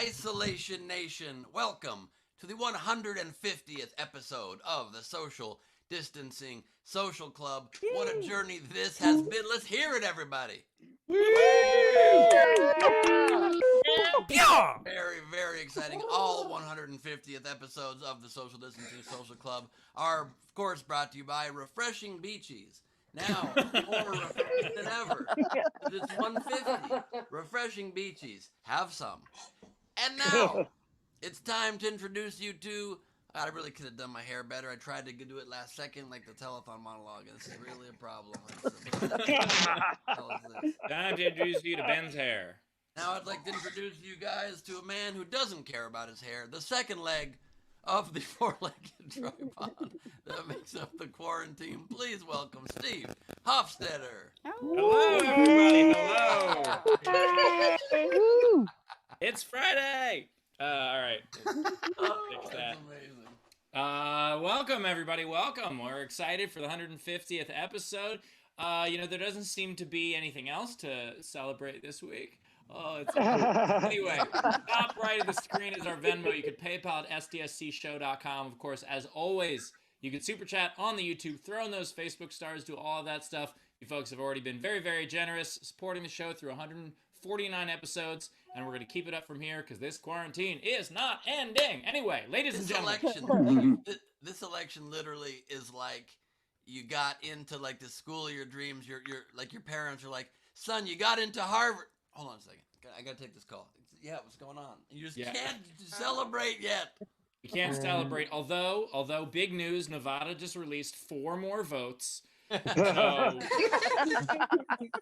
Isolation Nation, welcome to the 150th episode of the Social Distancing Social Club. What a journey this has been. Let's hear it, everybody. Very, very exciting. All 150th episodes of the Social Distancing Social Club are, of course, brought to you by Refreshing Beachies. Now, more refreshing than ever. It's 150. Refreshing Beachies. Have some. And now, it's time to introduce you to... I really could have done my hair better. I tried to do it last second, like the telethon monologue. This is really a problem. Time to introduce you to Ben's hair. Now I'd like to introduce you guys to a man who doesn't care about his hair. The second leg of the four-legged tripod that makes up the quarantine. Please welcome Steve Hofstetter. Hello, everybody. Hello. It's Friday. All right. Fix that. Amazing. Welcome everybody. Welcome. We're excited for the 150th episode. There doesn't seem to be anything else to celebrate this week. Anyway, top right of the screen is our Venmo. You could PayPal at sdscshow.com. Of course, as always, you can super chat on the YouTube, throw in those Facebook stars, do all of that stuff. You folks have already been very, very generous supporting the show through 149 episodes, and we're going to keep it up from here because this quarantine is not ending. Anyway, ladies and gentlemen. This election literally is like you got into like the school of your dreams. Your parents are like, son, you got into Harvard. Hold on a second. I got to take this call. Yeah, what's going on? You just can't celebrate yet. You can't celebrate. Although big news, Nevada just released 4 more votes. So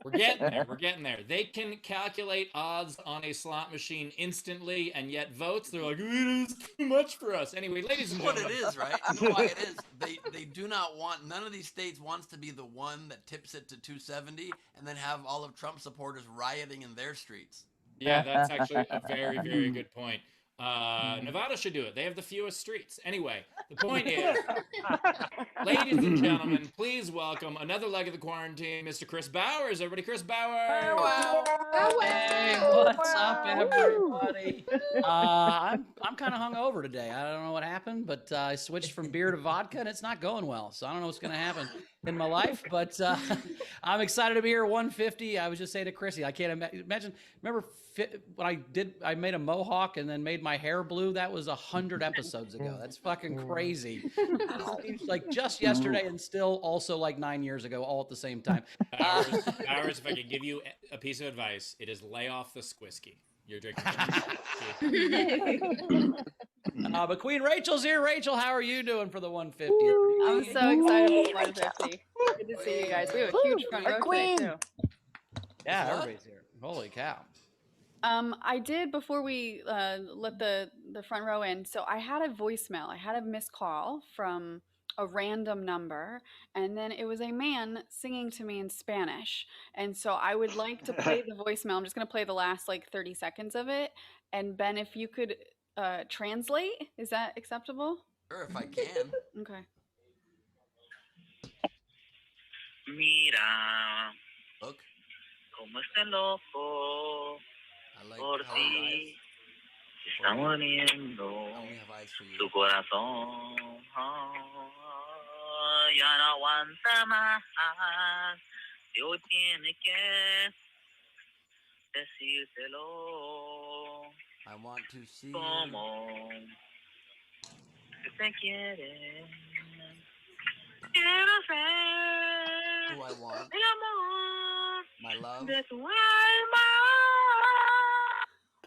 we're getting there. They can calculate odds on a slot machine instantly, and yet votes, they're like, it is too much for us. Anyway, ladies and gentlemen. What it is, right? You know why it is? They do not want, none of these states wants to be the one that tips it to 270 and then have all of Trump supporters rioting in their streets. Yeah, that's actually a very, very good point. Nevada should do it. They have the fewest streets. Anyway, the point is, ladies and gentlemen, please welcome another leg of the quarantine, Mr. Chris Bowers. Everybody, Chris Bowers. Hey, what's up, everybody? I'm kind of hungover today. I don't know what happened, but I switched from beer to vodka, and it's not going well. So I don't know what's going to happen in my life, but I'm excited to be here. 150. I was just saying to Chrissy, I can't imagine. Remember when I made a mohawk and then made my hair blue? That was 100 episodes ago. That's fucking crazy. It seems like just yesterday and still also like 9 years ago, all at the same time. Bowers, if I could give you a piece of advice, it is lay off the squisky. You're drinking. But Queen Rachel's here. Rachel, how are you doing for the 150th? I'm so excited for 150. Good to see you guys. We have a huge front row today, too. Yeah, everybody's here. Holy cow. I did, before we let the front row in, so I had a voicemail. I had a missed call from a random number, and then it was a man singing to me in Spanish. And so I would like to play the voicemail. I'm just going to play the last like 30 seconds of it. And Ben, if you could translate, is that acceptable? Sure, if I can. Okay. Mira, Look, como este loco I like por how you ti está muriendo I only have eyes for tu you. corazón. Ya no aguanta más. Dios tiene que decírtelo. I want to see Como que te quiere. Quiero ser who I want, el amor my love, de tu alma.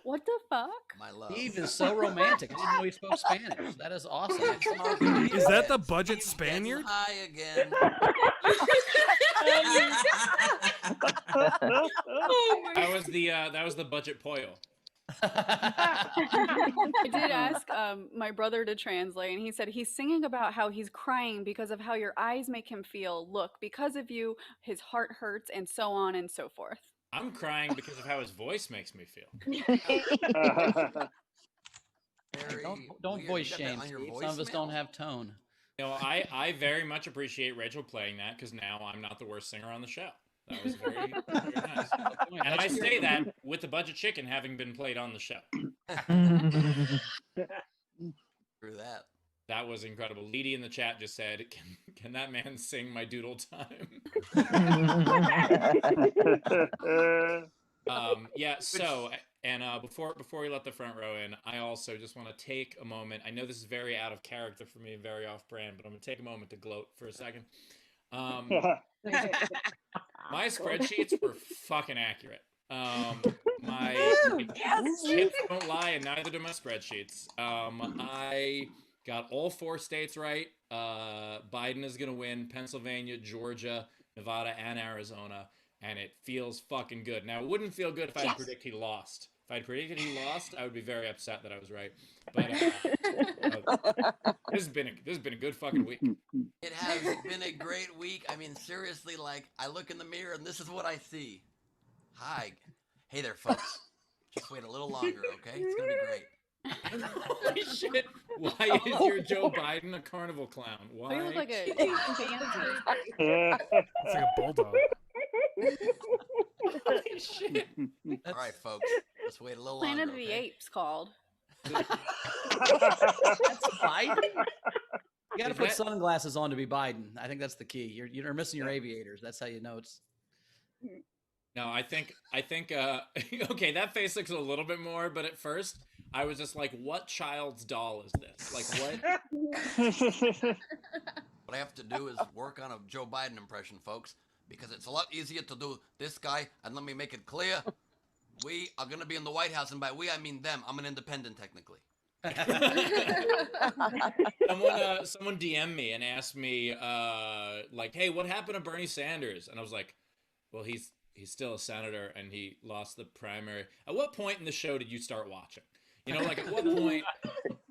What the fuck? my love. Steve is so romantic. I didn't know he spoke Spanish. That is awesome. Is that the budget Steve's Spaniard? getting high again. That was the budget Poyo. I did ask my brother to translate, and he said he's singing about how he's crying because of how your eyes make him feel. Look, because of you, his heart hurts, and so on and so forth. I'm crying because of how his voice makes me feel. Very Don't weird. voice You got that shame, on your Steve. Some of us voicemail? don't have tone. I very much appreciate Rachel playing that because now I'm not the worst singer on the show. That was very, very nice. And I say that with the budget chicken having been played on the show. Through that. That was incredible. Leedy in the chat just said, can that man sing My Doodle Time? Before we let the front row in, I also just want to take a moment. I know this is very out of character for me, very off brand, but I'm going to take a moment to gloat for a second. My spreadsheets were fucking accurate. My hips don't lie, and neither do my spreadsheets. I got all 4 states right. Biden is going to win Pennsylvania, Georgia, Nevada, and Arizona, and it feels fucking good. Now, it wouldn't feel good if I had predicted he lost. If I had predicted he lost, I would be very upset that I was right. But this has been a good fucking week. It has been a great week. I mean, seriously, like, I look in the mirror and this is what I see. Hi. Hey there, folks. Just wait a little longer, okay? It's gonna be great. Holy shit! Why is your Joe Biden a carnival clown? Why? You look like a chimpanzee. It's like a bulldog. Holy shit! All right, folks. Let's wait a little longer. Planet of the Okay? Apes called. That's Biden. You got to Is put that- sunglasses on to be Biden. I think that's the key. You're missing your aviators. That's how you know it's. No, I think okay, that face looks a little bit more, but at first I was just like, what child's doll is this? Like what? What I have to do is work on a Joe Biden impression, folks, because it's a lot easier to do this guy. And let me make it clear, we are going to be in the White House, and by we I mean them. I'm an independent, technically. Someone DM'd me and asked me like, hey, what happened to Bernie Sanders? And I was like, well, he's still a senator and he lost the primary. At what point in the show did you start watching? You know, like at what point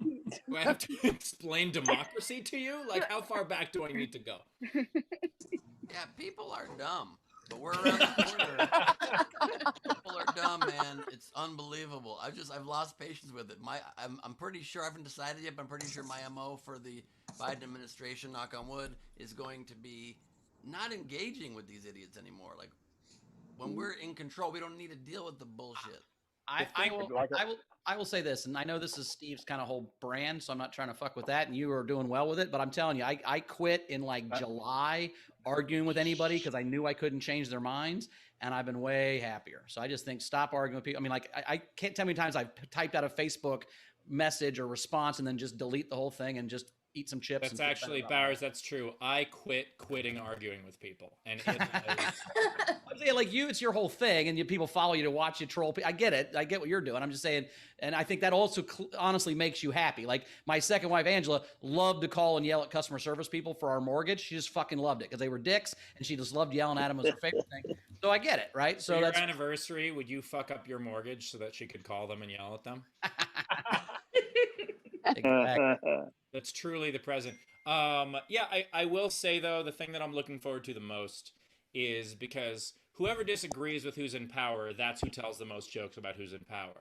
do I have to explain democracy to you? Like, how far back do I need to go? Yeah, people are dumb, but we're around the corner. People are dumb, man. It's unbelievable. I've lost patience with it. I'm pretty sure I haven't decided yet, but I'm pretty sure my MO for the Biden administration, knock on wood, is going to be not engaging with these idiots anymore. Like when we're in control, we don't need to deal with the bullshit. I will say this, and I know this is Steve's kind of whole brand, so I'm not trying to fuck with that, and you are doing well with it, but I'm telling you, I quit in like July arguing with anybody because I knew I couldn't change their minds, and I've been way happier. So I just think stop arguing with people. I mean, like, I can't tell how many times I've typed out a Facebook message or response and then just delete the whole thing and just eat some chips. That's actually, Bowers, that's true. I quitting arguing with people. And I'm saying, like, it's your whole thing, and people follow you to watch you troll. I get it. I get what you're doing. I'm just saying, and I think that also honestly makes you happy. Like, my second wife, Angela, loved to call and yell at customer service people for our mortgage. She just fucking loved it because they were dicks, and she just loved yelling at them as her favorite thing. So I get it, right? So your anniversary, would you fuck up your mortgage so that she could call them and yell at them? Exactly. That's truly the present. Yeah, I will say, though, the thing that I'm looking forward to the most is because whoever disagrees with who's in power, that's who tells the most jokes about who's in power.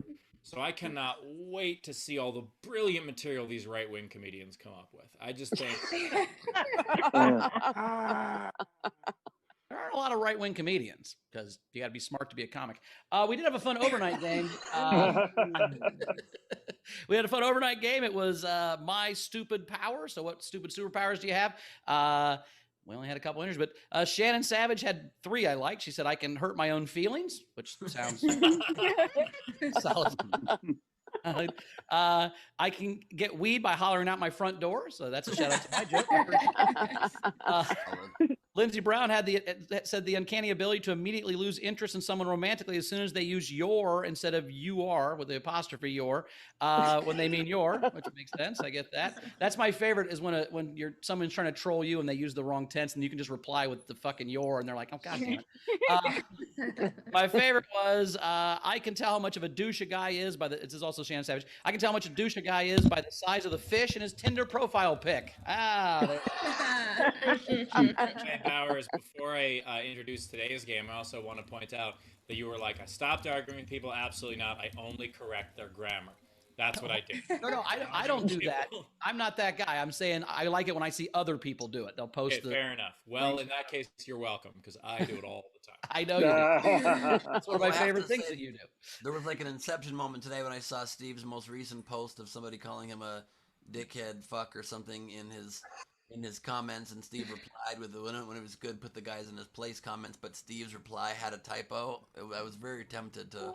So I cannot wait to see all the brilliant material these right-wing comedians come up with. I just think... There aren't a lot of right-wing comedians because you got to be smart to be a comic. We did have a fun overnight game. We had a fun overnight game. It was my stupid power. So what stupid superpowers do you have? We only had a couple entries, but Shannon Savage had 3 I liked. She said, I can hurt my own feelings, which sounds solid. I can get weed by hollering out my front door. So that's a shout out to my joke. Lindsey Brown said the uncanny ability to immediately lose interest in someone romantically as soon as they use your instead of you are with the apostrophe your when they mean your, which makes sense. I get that. That's my favorite is when someone's trying to troll you and they use the wrong tense and you can just reply with the fucking your and they're like, oh god damn it. My favorite was I can tell how much of a douche a guy is by this is also Shannon Savage. I can tell how much a douche a guy is by the size of the fish in his Tinder profile pic. Bowers, before I introduce today's game, I also want to point out that you were like, I stopped arguing with people. Absolutely not. I only correct their grammar. That's what I do. No, I don't do that. I'm not that guy. I'm saying I like it when I see other people do it. They'll post fair enough. Well, in that case, you're welcome because I do it all the time. I know you do. That's one of my favorite things that you do. There was like an inception moment today when I saw Steve's most recent post of somebody calling him a dickhead fuck or something in his comments, and Steve replied with when it was good, put the guys in his place comments, but Steve's reply had a typo. I was very tempted to.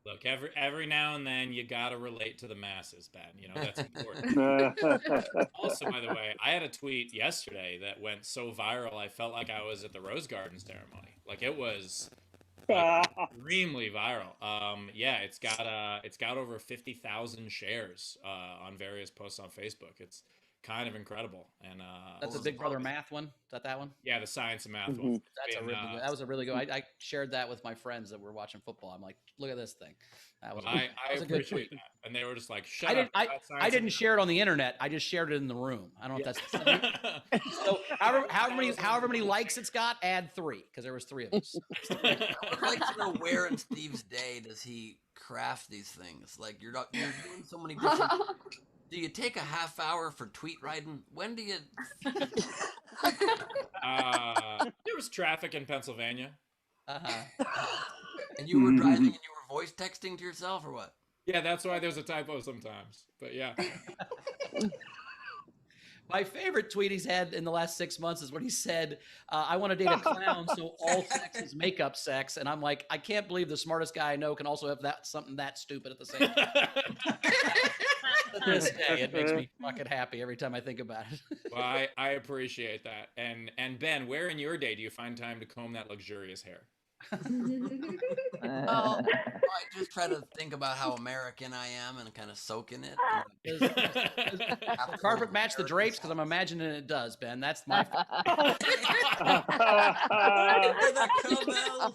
Look, every now and then you gotta relate to the masses, Ben. You know that's important. Also, by the way, I had a tweet yesterday that went so viral I felt like I was at the Rose Garden ceremony. Like it was extremely viral. Yeah, it's got over 50,000 shares on various posts on Facebook. It's kind of incredible. And That's a Big Brother math one. Is that one? yeah, the science and math one. That's a really good. That was a really good. I shared that with my friends that were watching football. I'm like, look at this thing. That was. I was a good appreciate tweet. that, and they were just like, "Shut up." I didn't share it on the internet. I just shared it in the room. I don't know if that's. So however many likes it's got, add 3 because there was 3 of us. I would like to know where in Steve's day does he craft these things? Like you're doing so many different. Do you take a half hour for tweet writing? When do you? There was traffic in Pennsylvania. And you were driving and you were voice texting to yourself or what? Yeah, that's why there's a typo sometimes. But yeah. My favorite tweet he's had in the last 6 months is when he said, I want to date a clown, so all sex is makeup sex. And I'm like, I can't believe the smartest guy I know can also have something that stupid at the same time. To this day, it makes me fucking happy every time I think about it. Well, I appreciate that. And Ben, where in your day do you find time to comb that luxurious hair? Well, I just try to think about how American I am and kind of soak in it. Does the carpet match the drapes? Because I'm imagining it does, Ben. That's my.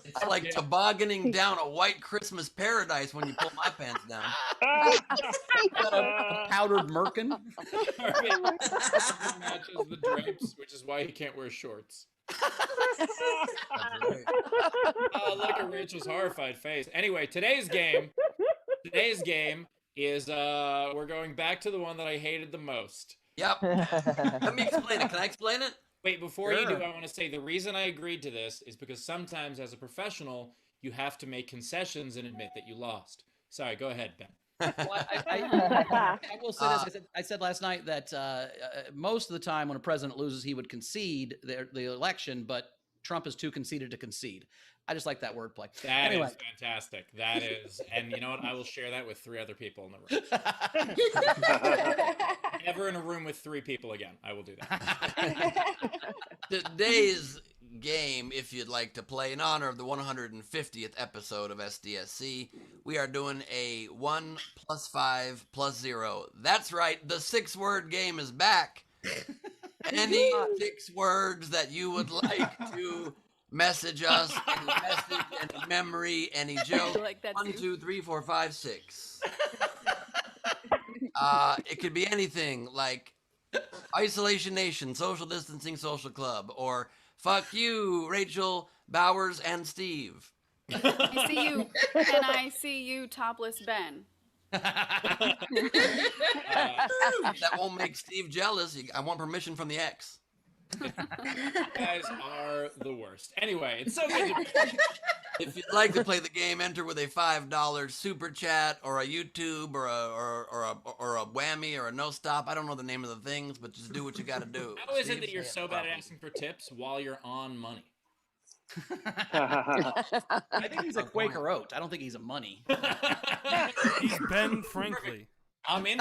It's like tobogganing down a white Christmas paradise when you pull my pants down. A powdered merkin. Matches the drapes, which is why he can't wear shorts. Oh, look at Rachel's horrified face. Anyway, today's game is we're going back to the one that I hated the most. Yep. Let me explain it. Can I explain it? Wait, before you do, I want to say the reason I agreed to this is because sometimes as a professional, you have to make concessions and admit that you lost. Sorry, go ahead, Ben. Well, I will say this. I said last night that most of the time when a president loses, he would concede the election, but Trump is too conceited to concede. I just like that wordplay. That is fantastic. That is, and you know what? I will share that with 3 other people in the room. Ever in a room with 3 people again, I will do that. Today's game, if you'd like to play in honor of the 150th episode of SDSC, we are doing a 1 + 5 + 0. That's right, the 6-word game is back. Any 6 words that you would like to message us, any message, any memory, any joke. Like that 1, too. 2, 3, 4, 5, 6. It could be anything like Isolation Nation, Social Distancing Social Club, or fuck you, Rachel, Bowers, and Steve. I see you, and I see you, topless Ben. That won't make Steve jealous. I want permission from the ex. You guys are the worst. Anyway, it's so good to be. If you'd like to play the game, enter with a $5 super chat or a YouTube or a whammy or a no stop. I don't know the name of the things, but just do what you got to do. How is it that you're so bad at asking for tips while you're on money? I think he's a Quaker Oat. I don't think he's a money. He's Ben Franklin. I'm in.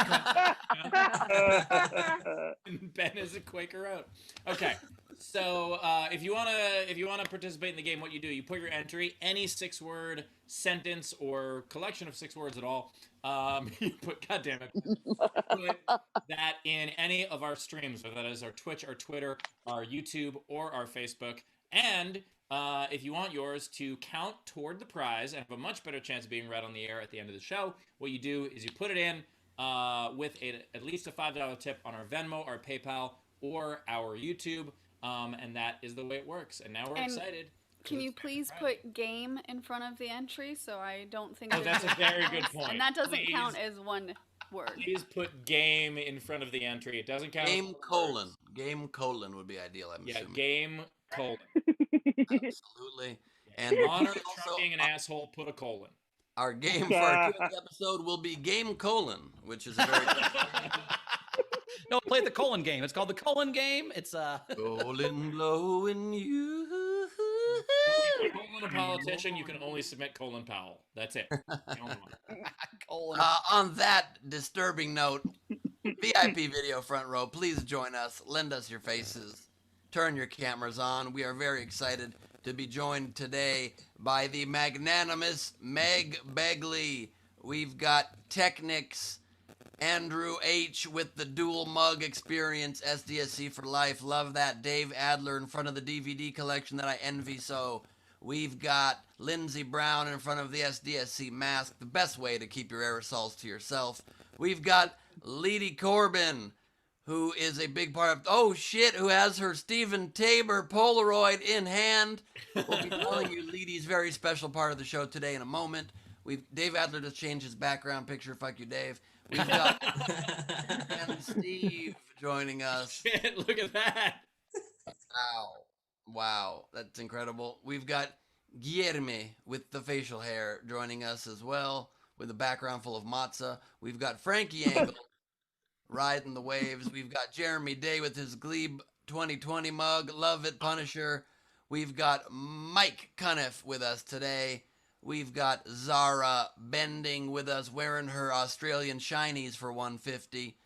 Ben is a Quaker Oat. Okay, so if you wanna participate in the game, what you do, you put your entry, any 6-word sentence or collection of 6 words at all. You put, goddamn it, put that in any of our streams, whether that is our Twitch, our Twitter, our YouTube, or our Facebook, and if you want yours to count toward the prize and have a much better chance of being read on the air at the end of the show, what you do is you put it in with at least a $5 tip on our Venmo, our PayPal, or our YouTube, and that is the way it works. And now we're excited. Can you please put game in front of the entry so I don't think Oh, that's a very good point. And that doesn't count as one word. Please put game in front of the entry. It doesn't count. Game colon. Game colon would be ideal, I'm assuming. Game colon. Absolutely. And honor Trump being an asshole, put a colon. Our game for our 2nd episode will be Game Colon, which is a very No, play the colon game. It's called the colon game. It's colon blowing you. Colon a politician, you can only submit Colin Powell. That's it. The only one. colon. On that disturbing note, VIP video front row, please join us. Lend us your faces. Turn your cameras on. We are very excited to be joined today by the magnanimous Meg Begley. We've got Technics Andrew H. with the dual mug experience, SDSC for life. Love that. Dave Adler in front of the DVD collection that I envy so. We've got Lindsey Brown in front of the SDSC mask, the best way to keep your aerosols to yourself. We've got Leedy Corbin, who is a big part of, who has her Stephen Tabor Polaroid in hand. We'll be telling you Leedy's very special part of the show today in a moment. Dave Adler just changed his background picture. Fuck you, Dave. We've got and Steve joining us. Shit, look at that. Wow, that's incredible. We've got Guilherme with the facial hair joining us as well, with a background full of matzah. We've got Frankie Angle riding the waves. We've got Jeremy Day with his Gleib 2020 mug. Love it, Punisher. We've got Mike Cuniff with us today. We've got Zara Bending with us, wearing her Australian shinies for 150.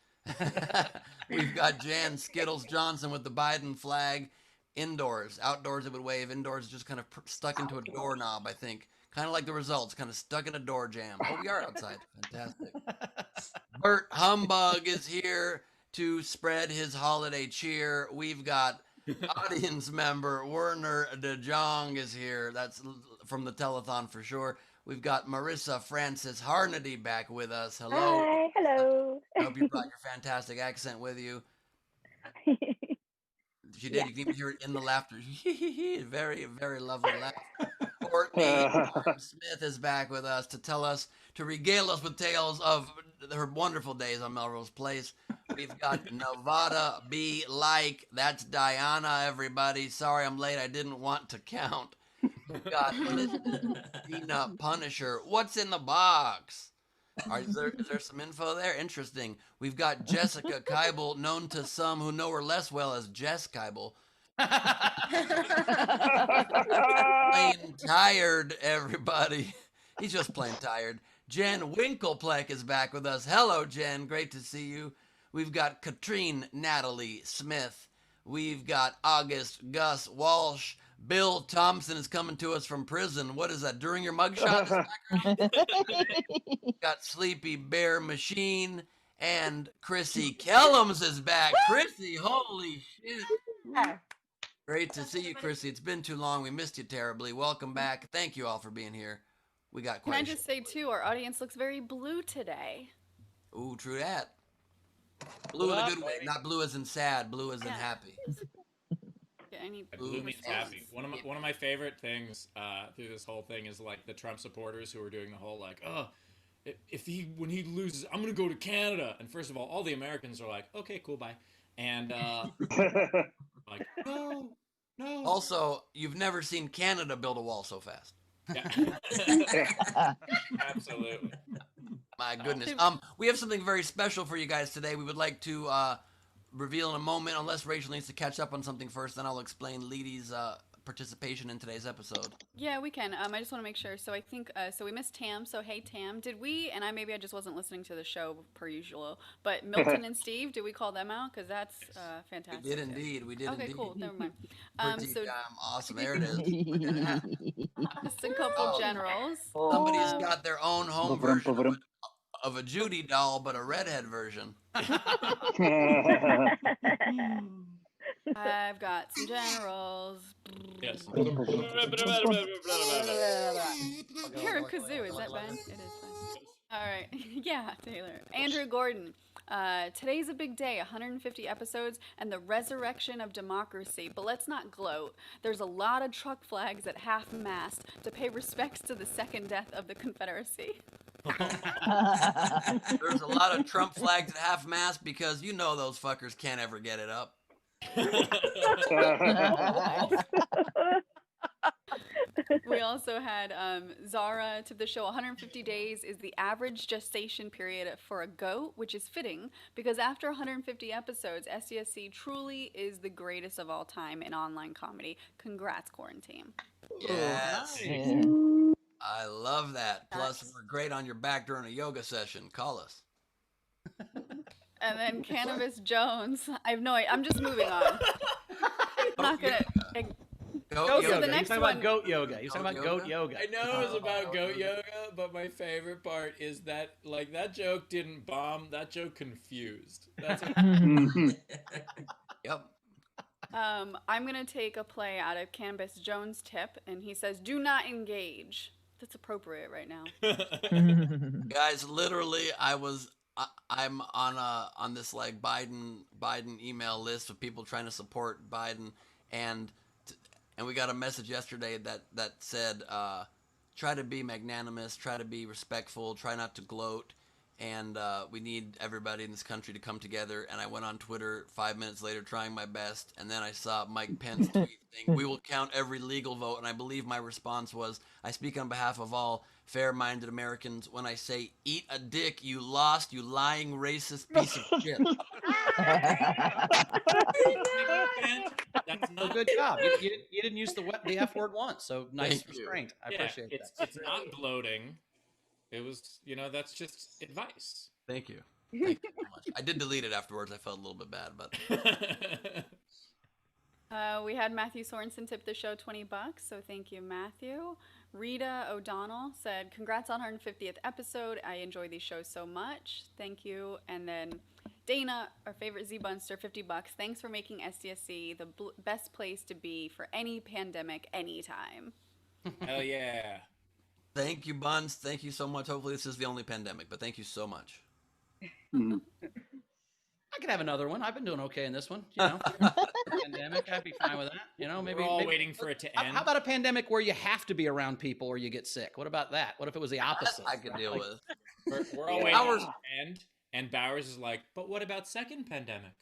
We've got Jan Skittles Johnson with the Biden flag. Indoors. Outdoors it would wave. Indoors just kind of stuck into a doorknob, I think. Kind of like the results, kind of stuck in a door jam. Oh, we are outside. Fantastic. Bert Humbug is here to spread his holiday cheer. We've got audience member Werner De Jong is here. That's from the telethon for sure. We've got Marissa Francis Harnedy back with us. Hello. Hi, hello. I hope you brought your fantastic accent with you. She did. Yeah. You can even hear it in the laughter. Very, very lovely laugh. Courtney Smith is back with us to regale us with tales of her wonderful days on Melrose Place. We've got Nevada B. Like. That's Diana, everybody. Sorry I'm late. I didn't want to count. We've got Dina Punisher. What's in the box? Is there some info there? Interesting. We've got Jessica Keibel, known to some who know her less well as Jess Keibel. Plain tired, everybody. He's just plain tired. Jen Winklepleck is back with us. Hello, Jen. Great to see you. We've got Katrine Natalie Smith. We've got August Gus Walsh. Bill Thompson is coming to us from prison. What is that? During your mugshot? Got Sleepy Bear Machine. And Chrissy Kellums is back. Chrissy, holy shit. Great to see you, Chrissy. It's been too long. We missed you terribly. Welcome back. Thank you all for being here. We got quite Can I just say, too, our audience looks very blue today. Ooh, true that. Blue in a good way. Not blue as in sad. Blue as in happy. Yeah, I need Blue means happy. One of my favorite things through this whole thing is like the Trump supporters who are doing the whole like, when he loses, I'm gonna go to Canada. And first of all the Americans are like, okay, cool, bye. And like, no. Also, you've never seen Canada build a wall so fast. Yeah. Absolutely. My goodness. We have something very special for you guys today. We would like to reveal in a moment, unless Rachel needs to catch up on something first, then I'll explain Leedy's participation in today's episode. Yeah, we can. I just want to make sure. So I think, so we missed Tam. So hey, Tam, did we, and maybe I just wasn't listening to the show per usual, but Milton and Steve, did we call them out? Because that's fantastic. We did indeed. Okay, cool. Never mind. Pretty awesome. There it is. Just a couple generals. Somebody's got their own home version of a Judy doll, but a redhead version. I've got some generals. Yes. You're a kazoo. Is that Ben? It is Ben. All right. Yeah, Taylor. Andrew Gordon. Today's a big day, 150 episodes and the resurrection of democracy. But let's not gloat. There's a lot of truck flags at half-mast to pay respects to the second death of the Confederacy. There's a lot of Trump flags at half-mast because you know those fuckers can't ever get it up. We also had Zara to the show. 150 days is the average gestation period for a goat, which is fitting because after 150 episodes, SDSC truly is the greatest of all time in online comedy. Congrats, Quarantine. Yes. I love that. Plus, we're great on your back during a yoga session. Call us. And then Cannabis Jones. I have no idea. I'm just moving on. I'm not gonna. Goat Goat So yoga. the He's next talking one- about goat yoga. He's talking Goat about goat yoga. I know it was about goat yoga, but my favorite part is that that joke didn't bomb. That joke confused. That's Yep. I'm gonna take a play out of Canvas Jones' tip, and he says, "Do not engage." That's appropriate right now. Guys, literally, I'm on this like Biden email list of people trying to support Biden, and we got a message yesterday that said, try to be magnanimous, try to be respectful, try not to gloat, and we need everybody in this country to come together. And I went on Twitter 5 minutes later trying my best, and then I saw Mike Pence tweet saying, "We will count every legal vote," and I believe my response was, "I speak on behalf of all fair-minded Americans when I say, eat a dick, you lost, you lying racist piece of shit." That's Well, not good job. You didn't use the F word once, so nice Thank you. restraint. I yeah, appreciate that. it's not gloating. It was, that's just advice. Thank you. Thank you so much. I did delete it afterwards. I felt a little bit bad, but We had Matthew Sorensen tip the show $20, so thank you, Matthew. Rita O'Donnell said, "Congrats on 150th episode. I enjoy these shows so much. Thank you." And then Dana, our favorite Z-Bunster, $50. "Thanks for making SDSC the best place to be for any pandemic, anytime." Hell yeah. thank you, Buns. Thank you so much. Hopefully this is the only pandemic, but thank you so much. I could have another one. I've been doing okay in this one. Pandemic, I'd be fine with that. Maybe We're all maybe- waiting for it to end. How about a pandemic where you have to be around people or you get sick? What about that? What if it was the opposite? I could deal with. We're all Yeah. waiting Bowers- for it to end, and Bowers is like, "But what about second pandemic?"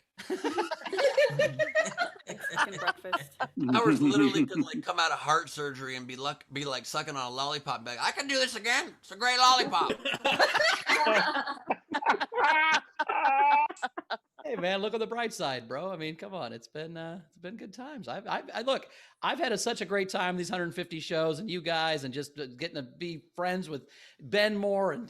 Second breakfast. Ours literally could like come out of heart surgery and be like sucking on a lollipop and be like, "I can do this again. It's a great lollipop." Hey man, look on the bright side, bro. I mean, come on, it's been good times. I've had such a great time these 150 shows, and you guys, and just getting to be friends with Ben Moore, and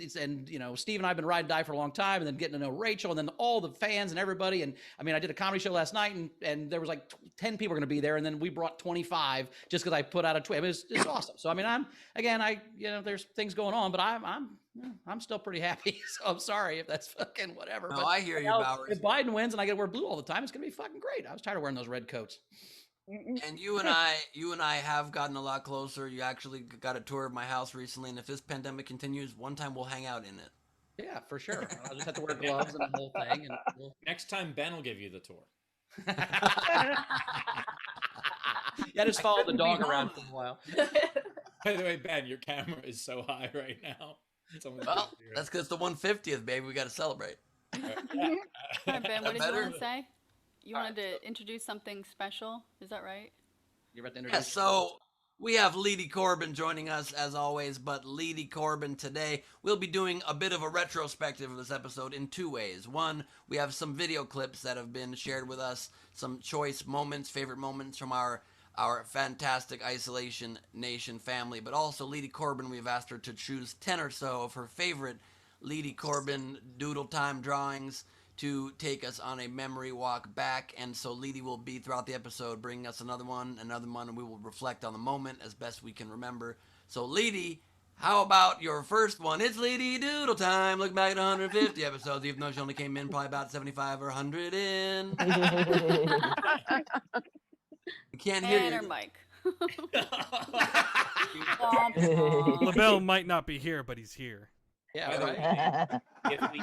Steve and I've been ride and die for a long time, and then getting to know Rachel, and then all the fans and everybody. And I mean, I did a comedy show last night, and there was like 10 people going to be there, and then we brought 25 just because I put out a tweet. I mean, it's awesome. So I mean, there's things going on, but I'm still pretty happy. So I'm sorry if that's fucking whatever. No, but I hear you, Bowers. if Biden wins and I get to wear blue all the time, it's gonna be fucking great. I was tired of wearing those red coats. And you and I have gotten a lot closer. You actually got a tour of my house recently, and if this pandemic continues, one time we'll hang out in it. Yeah, for sure. I'll just have to wear gloves and the whole thing. And Next time, Ben will give you the tour. yeah, just follow the dog around for a while. By the way, Ben, your camera is so high right now. Someone's Well, gonna do it. that's because it's the 150th, baby. We got to celebrate. All right, Ben, what did you Better? want to say? You wanted to introduce something special. Is that right? You're about to Yeah, introduce. so we have Leedy Corbin joining us as always, but Leedy Corbin today, we'll be doing a bit of a retrospective of this episode in two ways. One, we have some video clips that have been shared with us, some choice moments, favorite moments from our fantastic Isolation Nation family, but also Leedy Corbin, we've asked her to choose 10 or so of her favorite Leedy Corbin doodle time drawings to take us on a memory walk back. And so Leedy will be throughout the episode bringing us another one, and we will reflect on the moment as best we can remember. So Leedy, how about your first one? It's Leedy Doodle Time. Look back at 150 episodes, even though she only came in probably about 75 or 100 in. We can't hear And you. her mic. LaBelle might not be here, but he's here. Yeah, By the right. way, if we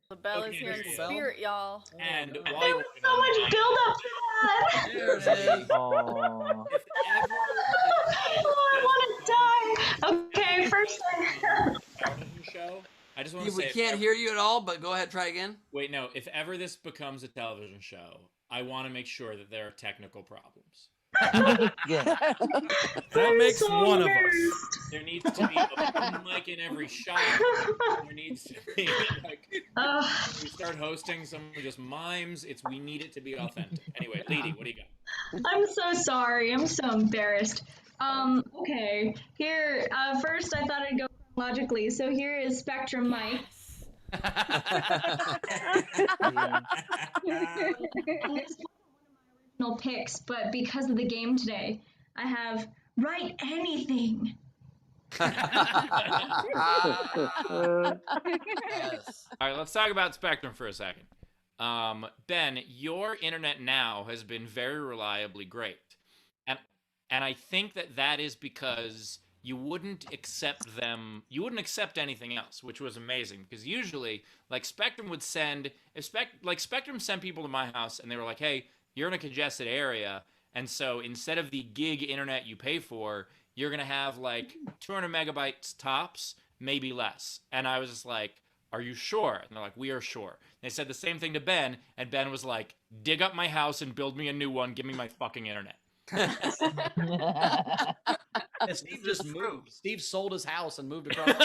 LaBelle is Okay, here in there's LaBelle. spirit, y'all. and no. while There you're was working so on much that, build up for that. There it is. Oh, if I want to die. Okay, first ever television show, I just want to We say, if can't ever- hear you at all, but go ahead, try again. Wait, no. If ever this becomes a television show, I want to make sure that there are technical problems. That makes one of us. There needs to be a mic in every shot. There needs to be like when we start hosting, someone just mimes. We need it to be authentic. Anyway, Leedy, what do you got? I'm so sorry. I'm so embarrassed. Okay. Here, first I thought I'd go chronologically. So here is Spectrum Mike. picks, but because of the game today, I have write anything. Yes. All right, let's talk about Spectrum for a second. Ben, your internet now has been very reliably great. And I think that is because you wouldn't accept anything else, which was amazing, because usually like Spectrum would send Spectrum sent people to my house and they were like, "Hey, you're in a congested area, and so instead of the gig internet you pay for, you're going to have like 200 megabytes tops, maybe less." And I was just like, "Are you sure?" And they're like, "We are sure." They said the same thing to Ben, and Ben was like, "Dig up my house and build me a new one. Give me my fucking internet." And Steve just moved. Steve sold his house and moved across.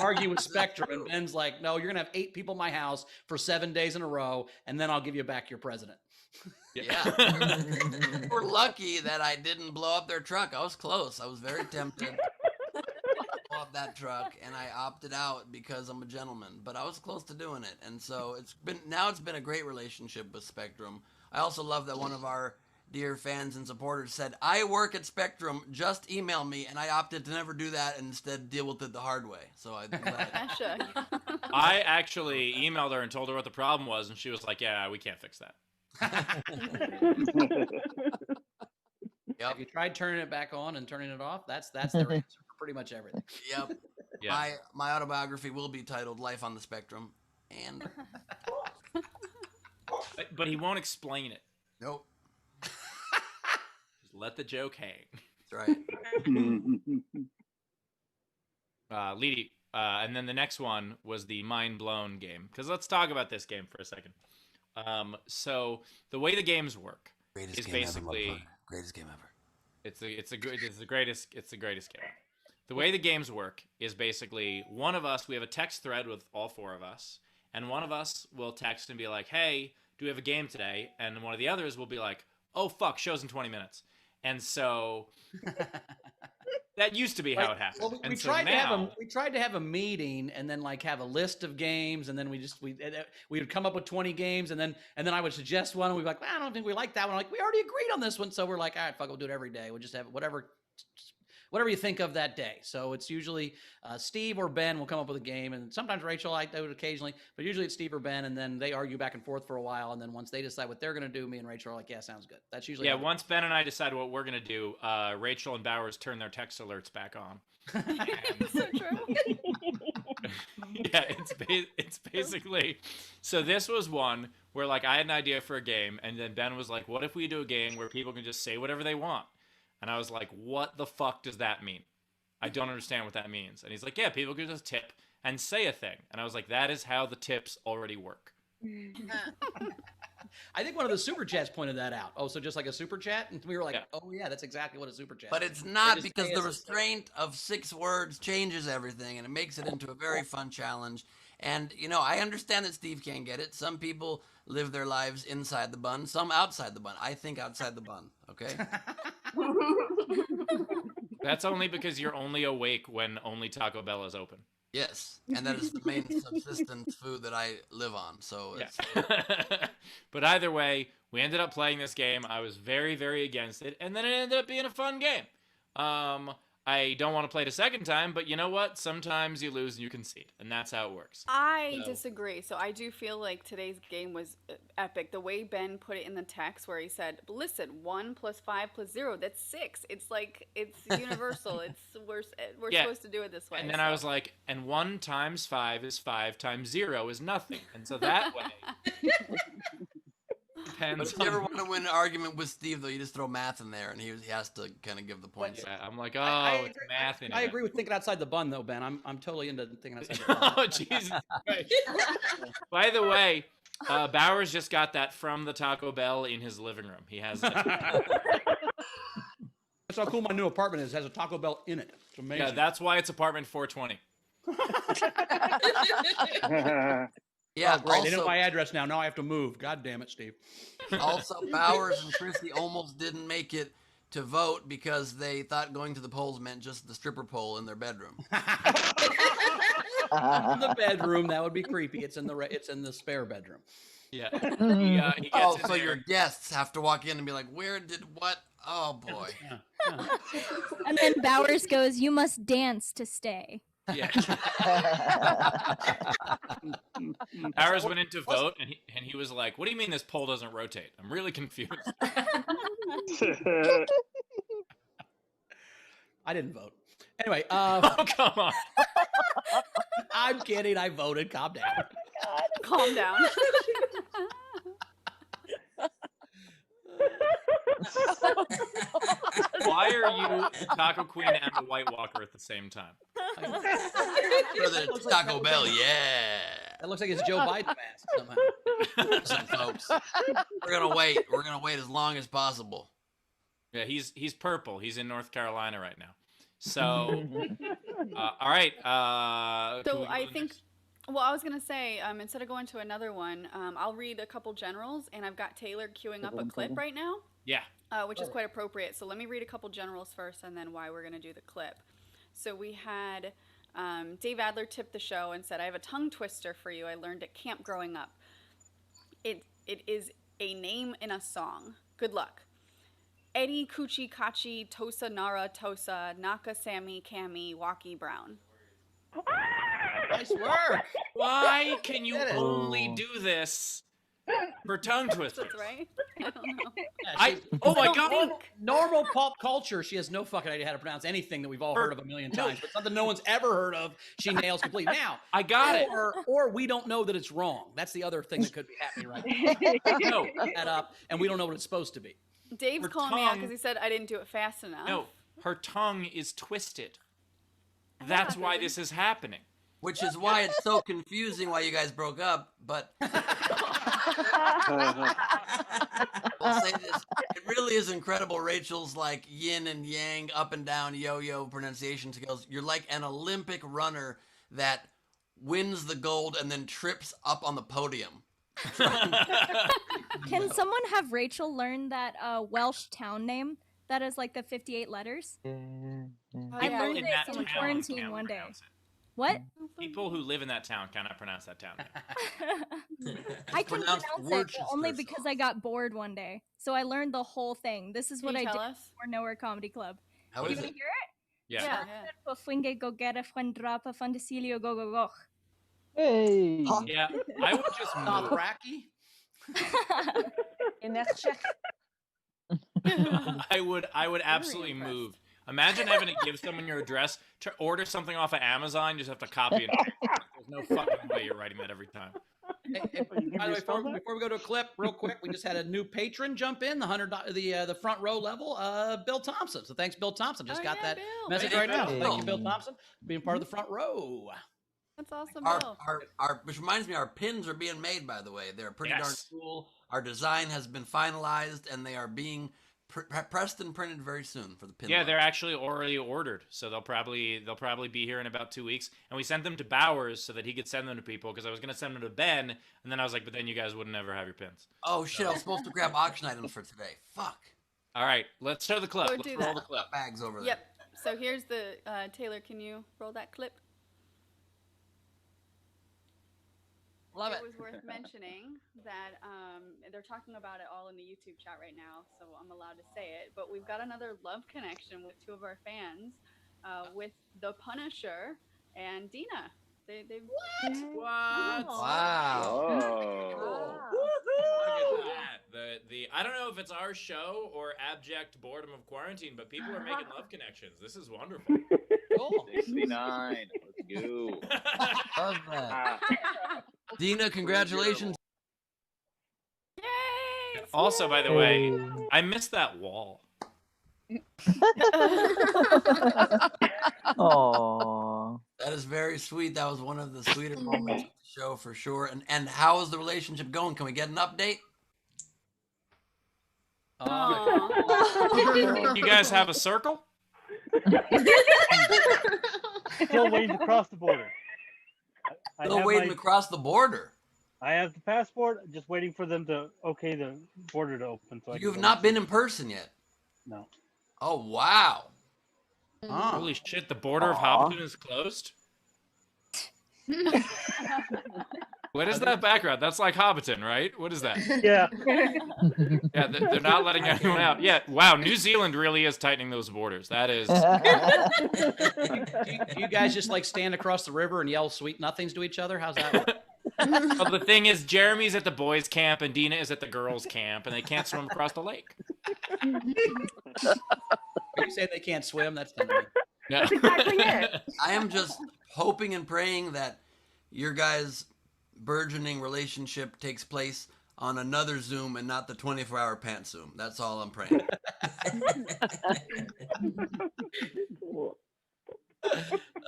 Argue with Spectrum, and Ben's like, "No, you're gonna have 8 people in my house for 7 days in a row, and then I'll give you back your president." Yeah. We're lucky that I didn't blow up their truck. I was close. I was very tempted to blow up that truck, and I opted out because I'm a gentleman. But I was close to doing it, and so it's been a great relationship with Spectrum. I also love that one of our dear fans and supporters said, "I work at Spectrum, just email me," and I opted to never do that and instead deal with it the hard way. So I actually emailed her and told her what the problem was, and she was like, "Yeah, we can't fix that." Yep. Have you tried turning it back on and turning it off? That's their answer for pretty much everything. Yep. Yeah. My autobiography will be titled "Life on the Spectrum," and but he won't explain it. Nope. Just let the joke hang. That's right. Leedy, and then the next one was the Mind Blown game. Because let's talk about this game for a second. So the way the games work is basically greatest game ever. It's the greatest game. The way the games work is basically one of us, we have a text thread with all 4 of us, and one of us will text and be like, "Hey, do we have a game today?" And one of the others will be like, "Oh fuck, show's in 20 minutes." And so that used to be how it happened. Well, we tried to have a meeting and then like have a list of games, and then we would come up with 20 games, and then I would suggest one, and we'd be like, "I don't think we like that one." Like, we already agreed on this one, so we're like, "All right, fuck, we'll do it every day. We'll just have whatever you think of that day." So it's usually Steve or Ben will come up with a game, and sometimes Rachel, I do it occasionally, but usually it's Steve or Ben, and then they argue back and forth for a while, and then once they decide what they're going to do, me and Rachel are like, "Yeah, sounds good." That's usually once Ben and I decide what we're going to do, Rachel and Bowers turn their text alerts back on. So true. Yeah, it's basically, so this was one where like I had an idea for a game, and then Ben was like, "What if we do a game where people can just say whatever they want?" And I was like, "What the fuck does that mean? I don't understand what that means." And he's like, "Yeah, people can just tip and say a thing." And I was like, "That is how the tips already work." I think one of the super chats pointed that out. "Oh, so just like a super chat?" And we were like, "Oh yeah, that's exactly what a super chat." But it's not, because the restraint of 6 words changes everything, and it makes it into a very fun challenge. And, I understand that Steve can't get it. Some people live their lives inside the bun, some outside the bun. I think outside the bun, okay? That's only because you're only awake when only Taco Bell is open. Yes, and that is the main subsistence food that I live on, so it's... But either way, we ended up playing this game. I was very, very against it, and then it ended up being a fun game. I don't want to play it a second time, but you know what? Sometimes you lose and you concede, and that's how it works. I disagree. So I do feel like today's game was epic. The way Ben put it in the text, where he said, "Listen, 1 + 5 + 0, that's 6." It's like, it's universal. We're supposed to do it this way. And then I was like, "And 1 × 5 is 5 × 0 is nothing." And so that way. But if you ever want to win an argument with Steve, though, you just throw math in there, and he has to kind of give the points. Yeah, I'm like, it's math in it. I agree with thinking outside the bun, though, Ben. I'm totally into thinking outside the bun. Oh, Jesus Christ. By the way, Bowers just got that from the Taco Bell in his living room. He has it. That's how cool my new apartment is. It has a Taco Bell in it. It's amazing. Yeah, that's why it's apartment 420. Yeah, oh, great. They know my address now. Now I have to move. God damn it, Steve. Also, Bowers and Christy almost didn't make it to vote because they thought going to the polls meant just the stripper pole in their bedroom. In the bedroom, that would be creepy. It's in the spare bedroom. Yeah. Mhm. He gets Oh, in so there. your guests have to walk in and be like, "Where did what?" Oh boy. Yeah, yeah. And then Bowers goes, "You must dance to stay." Yeah. Mm. Ours went in to vote, and he was like, "What do you mean this poll doesn't rotate? I'm really confused." I didn't vote. Anyway, Oh, come on. I'm kidding. I voted. Calm down. Calm down. Why are you the Taco Queen and the White Walker at the same time? For the Taco Bell, yeah. That looks like it's Joe Biden's mask somehow. Listen, folks, we're gonna wait. We're gonna wait as long as possible. Yeah, he's purple. He's in North Carolina right now. So, all right. Can So we go I to the think, next- well, I was gonna say, instead of going to another one, I'll read a couple generals, and I've got Taylor queuing up a clip right now, Yeah. which is quite appropriate. So let me read a couple generals first, and then why we're gonna do the clip. So we had Dave Adler tipped the show and said, "I have a tongue twister for you. I learned at camp growing up. It is a name in a song. Good luck. Eddie Coochie Kachi Tosa Nara Tosa Naka Sammy Kami Waki Brown." Nice work. Why can you Did it. only do this for tongue twisters? That's right. I don't know. Oh my don't god! think. Normal pop culture, she has no fucking idea how to pronounce anything that we've all heard of a million times, but something no one's ever heard of, she nails completely. Now, I got it. or we don't know that it's wrong. That's the other thing that could be happening right now. No, That up, and we don't know what it's supposed to be. Dave's Her calling me out tongue- because he said I didn't do it fast enough. no, her tongue is twisted. That's why happened. this is happening. Which is why it's so confusing why you guys broke up. But I'll say this: it really is incredible. Rachel's like yin and yang, up and down, yo-yo pronunciation skills. You're like an Olympic runner that wins the gold and then trips up on the podium. Can someone have Rachel learn that Welsh town name that is like the 58 letters? Oh, I yeah, learned in it that in town quarantine can't one day. pronounce it. What? People who live in that town cannot pronounce that town name. I can pronounced pronounce it, but only Worcester because sauce. I got bored one day. So I learned the whole thing. This is Can what you I tell did us? for Nowhere Comedy Club. How You is want it? to hear it? Yeah. Yeah. Pofinge go get a fun drop of Fantasilio go go go. Hey. Yeah, I would just Not move. Racky. I would absolutely impressed. move. Imagine having to give someone your address to order something off of Amazon. You just have to copy it. There's no fucking way you're writing that every time. Hey, by the way, before we go to a clip, real quick, we just had a new patron jump in, the front row level, Bill Thompson. So thanks, Bill Thompson. Just Oh, got yeah, that Bill. message Hey, right now. Bill. Thank you, Bill Thompson, being part of the front row. That's awesome, Our, Bill. our, which reminds me, our pins are being made, by the way. They're pretty darn Yes. cool. Our design has been finalized, and they are being pressed and printed very soon for the pin. Yeah, line. they're actually already ordered, so they'll probably be here in about 2 weeks. And we sent them to Bowers so that he could send them to people because I was gonna send them to Ben, and then I was like, but then you guys wouldn't ever have your pins. Oh shit! I was supposed to grab auction items for today. Fuck. All right, let's show the clip. Go Let's do roll that. the clip. Bags over there. Yep. So here's the Taylor. Can you roll that clip? Love It it. was worth mentioning that they're talking about it all in the YouTube chat right now, so I'm allowed to say it. But we've got another love connection with two of our fans, with the Punisher and Dina. They've What? Wow. Oh. Look at that. I don't know if it's our show or abject boredom of quarantine, but people are making love connections. This is wonderful. Cool. 69. Let's go. Love that. Dina, congratulations. Yay! Also, by the way, I missed that wall. Aww. That is very sweet. That was one of the sweeter moments of the show for sure. And how is the relationship going? Can we get an update? Aw. You guys have a circle? Still waiting to cross the border. I Still have waiting my- across the border. I have the passport, just waiting for them to okay the border to open. So I can You've go not and been see. in person yet. No. Oh wow. Ah. Holy shit, the border of Aw. Hobbiton is closed? What is that background? That's like Hobbiton, right? What is that? Yeah. Yeah, they're not letting anyone out. Yeah, wow, New Zealand really is tightening those borders. That is. Do you guys just like stand across the river and yell sweet nothings to each other? How's that work? Well, the thing is, Jeremy's at the boys' camp and Dina is at the girls' camp, and they can't swim across the lake. You say they can't swim? That's the name. No. That's exactly it. I am just hoping and praying that your guys' burgeoning relationship takes place on another Zoom and not the 24-hour pants Zoom. That's all I'm praying.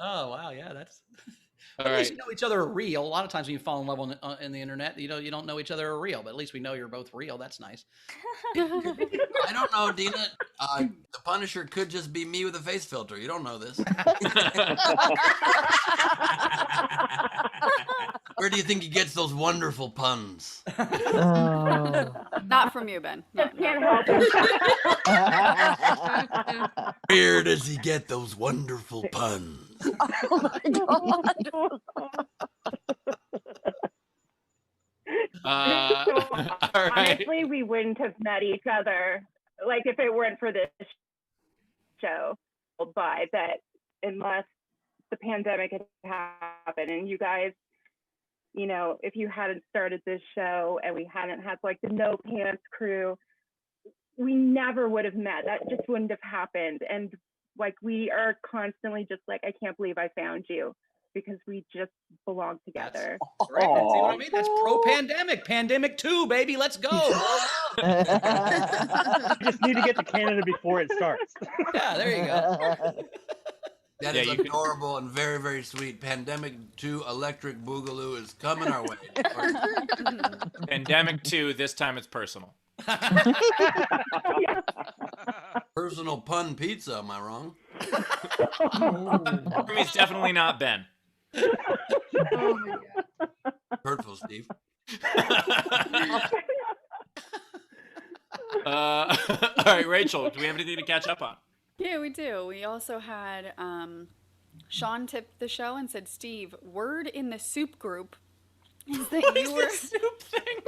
Oh wow, yeah, that's. All At least right. you know each other are real. A lot of times when you fall in love on in the internet, you don't know each other are real. But at least we know you're both real. That's nice. I don't know, Dina. The Punisher could just be me with a face filter. You don't know this. Where do you think he gets those wonderful puns? Not from you, Ben. No, Just can't help it. Where does he get those wonderful puns? Oh my god. All right. Honestly, we wouldn't have met each other, like if it weren't for this show. By that, unless the pandemic had happened, and you guys, you know, if you hadn't started this show and we hadn't had like the No Pants crew, we never would have met. That just wouldn't have happened. And like we are constantly just like, I can't believe I found you, because we just belong together. Right? See what I mean? That's pro-pandemic. Pandemic 2, baby. Let's go. You just need to get to Canada before it starts. Yeah, there you go. That Yeah, is you can- adorable and very, very sweet. Pandemic 2 Electric Boogaloo is coming our way. Pandemic 2, this time it's personal. Personal pun pizza, am I wrong? For me, it's definitely not Ben. Hurtful, Steve. All right, Rachel, do we have anything to catch up on? Yeah, we do. We also had Sean tipped the show and said, Steve, word in the soup group is that you were soup thing?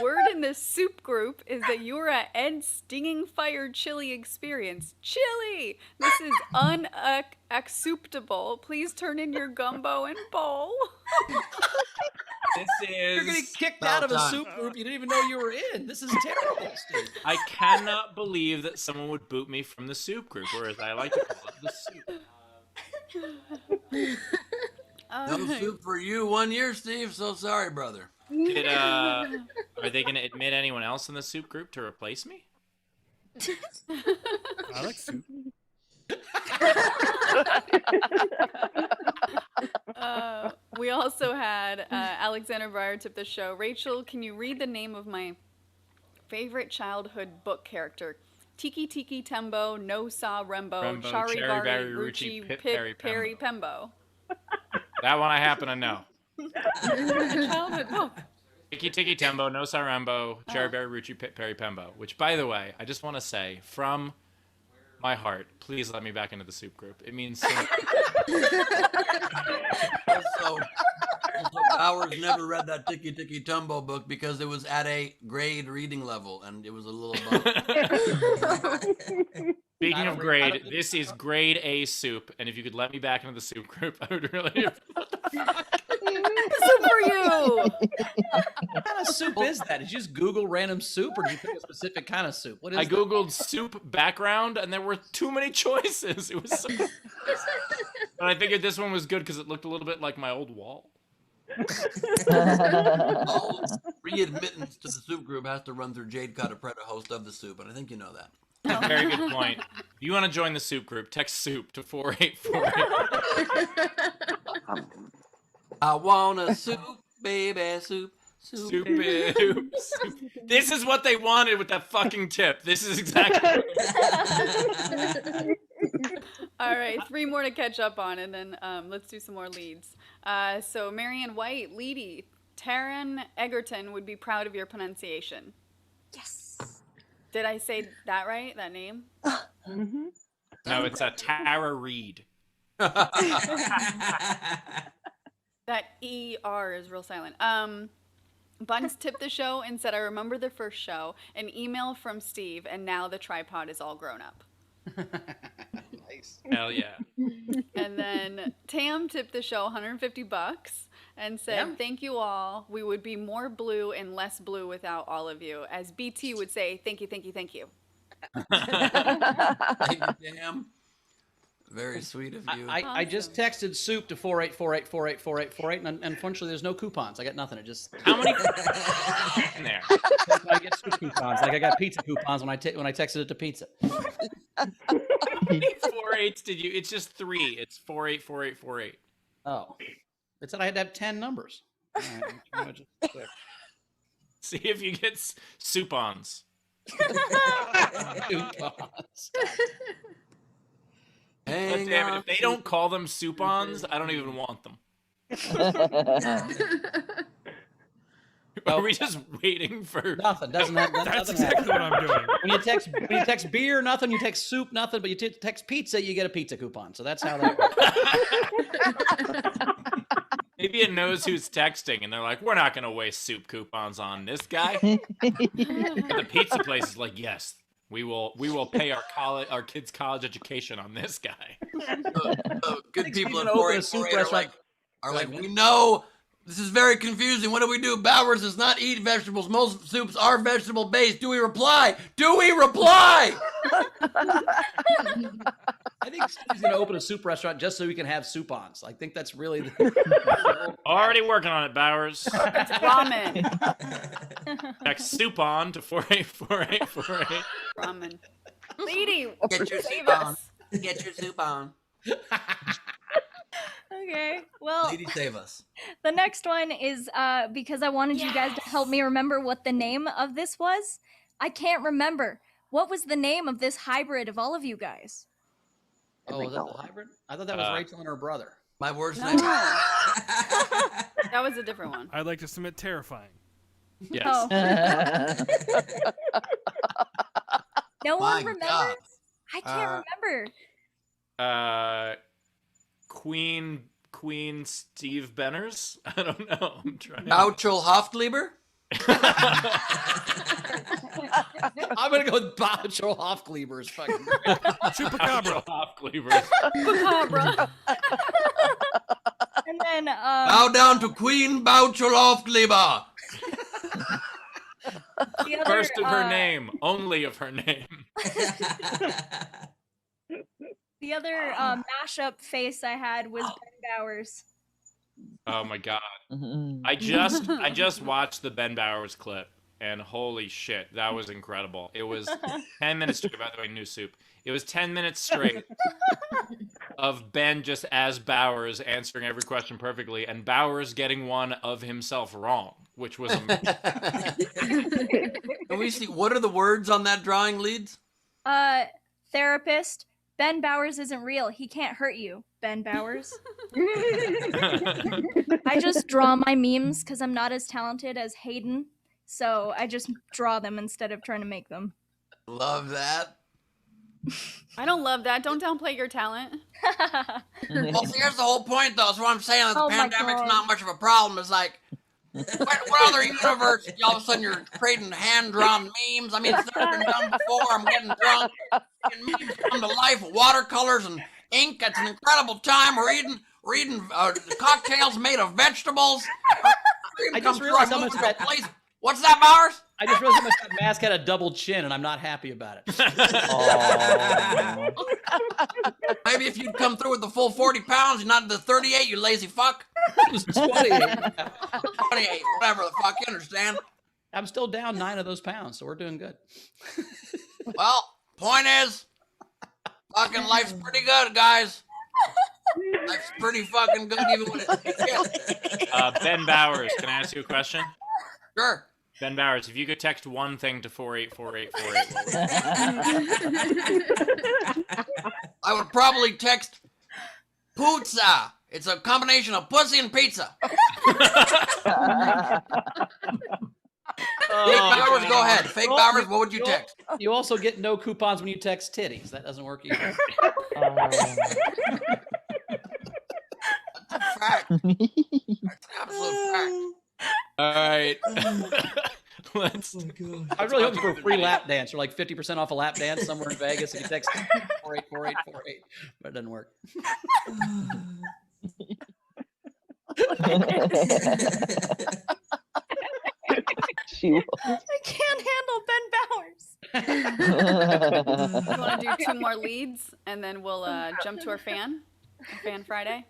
word in the soup group is that you were at Ed's Stinging Fire Chili Experience. Chili! This is unacceptable. Please turn in your gumbo and bowl. This You're getting is. kicked About out of a time. soup group you didn't even know you were in. This is terrible, Steve. I cannot believe that someone would boot me from the soup group, or as I like to call it, the soup. No soup for you 1 year, Steve. So sorry, brother. Are they going to admit anyone else in the soup group to replace me? I like soup. We also had Alexander Breyer tip the show. Rachel, can you read the name of my favorite childhood book character? Tiki Tiki Tembo, No Sa Rembo, Rembo, Chari Chari Bari Bari, Ruchi Ruchi, Pip, Pip Peri, Peri Pembo. That one I happen to know. A childhood book. Tiki Tiki Tembo, No Sarambo, Cherry Berry Ruchi, Pit Perry Pembo. Which, by the way, I just want to say, from my heart, please let me back into the soup group. It means so much. Also, Powers never read that Tiki Tiki Tumbo book because it was at a grade reading level, and it was a little above. Speaking of grade, this is grade A soup, and if you could let me back into the soup group, I would really. Soup for you! What kind of soup is that? Did you just Google random soup, or did you pick a specific kind of soup? What is I that? googled soup background, and there were too many choices. It was so. But I figured this one was good because it looked a little bit like my old wall. All readmittance to the soup group has to run through Jade Cotta-Preta, host of the soup, and I think you know that. Very good point. If you want to join the soup group, text soup to 4848. I want a soup, baby, soup. Soup. This is what they wanted with that fucking tip. This is exactly. All right, 3 more to catch up on, and then let's do some more leads. So Marianne White, Leedy, Taryn Egerton would be proud of your pronunciation. Yes. Did I say that right? That name? No, it's a Tara Reid. That ER is real silent. Buns tipped the show and said, I remember the first show, an email from Steve, and now the tripod is all grown up. Nice. Hell yeah. And then Tam tipped the show $150 and said, thank you all. We would be more blue and less blue without all of you. As BT would say, thank you, thank you, thank you. Thank you, Tam. Very sweet of you. I just texted soup to 4848484848, and unfortunately there's no coupons. I got nothing. It just How many in there? I get soup coupons. Like I got pizza coupons when I texted it to pizza. How many 4/8s did you? It's just 3. It's 484848. Oh, it said I had to have 10 numbers. All right, just check. See if you get soupons. Coupons. But damn it, if they don't call them soupons, I don't even want them. Are we just waiting for nothing? Doesn't that? That's exactly what I'm doing. When you text beer, nothing. You text soup, nothing. But you text pizza, you get a pizza coupon. So that's how that works. Maybe it knows who's texting, and they're like, "We're not gonna waste soup coupons on this guy." The pizza place is like, "Yes, we will pay our kids' college education on this guy." Good people at open a 488 soup are like, we know this is very confusing. What do we do? Bowers does not eat vegetables. Most soups are vegetable based. Do we reply? Do we reply? I think he's going to open a soup restaurant just so we can have soupons. I think that's really Already working on it, Bowers. It's ramen. Text soupon to 484848. Ramen. Lady, Get your save soup on. us. Get your soup on. Okay, well, Lady, save us. the next one is because I wanted you guys to help me remember what the name of this was. I can't remember. What was the name of this hybrid of all of you guys? Oh, was that the hybrid? I thought that was Rachel and her brother. My worst No. nightmare. That was a different one. I'd like to submit terrifying. Yes. Oh. No My one remembers? God. I can't remember. Queen Steve Benners? I don't know. I'm trying. Bouchel Hofstleber? I'm going to go with Bouchel Hofkleber's fucking Chupacabra. Hofklebers. Chupacabra. And then Bow down to Queen Bouchel Hofstleber. the other, First of her name, only of her name. The other mashup face I had was Ben Bowers. Oh my god. I just watched the Ben Bowers clip, and holy shit, that was incredible. It was 10 minutes straight, by the way, new soup. It was 10 minutes straight of Ben just as Bowers answering every question perfectly, and Bowers getting one of himself wrong, which was amazing. Can we see, what are the words on that drawing, Leads? Therapist. Ben Bowers isn't real. He can't hurt you, Ben Bowers. I just draw my memes because I'm not as talented as Hayden. So I just draw them instead of trying to make them. Love that. I don't love that. Don't downplay your talent. Well, see, here's the whole point, though. That's what I'm saying. That the Oh my pandemic's God. not much of a problem. It's like, what other universe, all of a sudden you're creating hand-drawn memes? I mean, it's never been done before. I'm getting drunk. And memes come to life with watercolors and ink. It's an incredible time. We're eating cocktails made of vegetables. I just realized how much that What's that, Bowers? I just realized how much that mask had a double chin, and I'm not happy about it. Maybe if you'd come through with the full 40 pounds and not the 38, you lazy fuck. It was 28. 28, whatever the fuck, you understand? I'm still down 9 of those pounds, so we're doing good. Well, point is, fucking life's pretty good, guys. Life's pretty fucking good, even when it's Ben Bowers, can I ask you a question? Sure. Ben Bowers, if you could text one thing to 484848, I would probably text pizza. It's a combination of pussy and pizza. Fake Bowers, go ahead. Fake Bowers, what would you text? You also get no coupons when you text titties. That doesn't work either. fact. That's absolute fact. All right. Let's. I was really hoping for a free lap dance or like 50% off a lap dance somewhere in Vegas. And you text 484848, but it doesn't work. I can't handle Ben Bowers. You want to do 2 more leads, and then we'll jump to our fan Friday?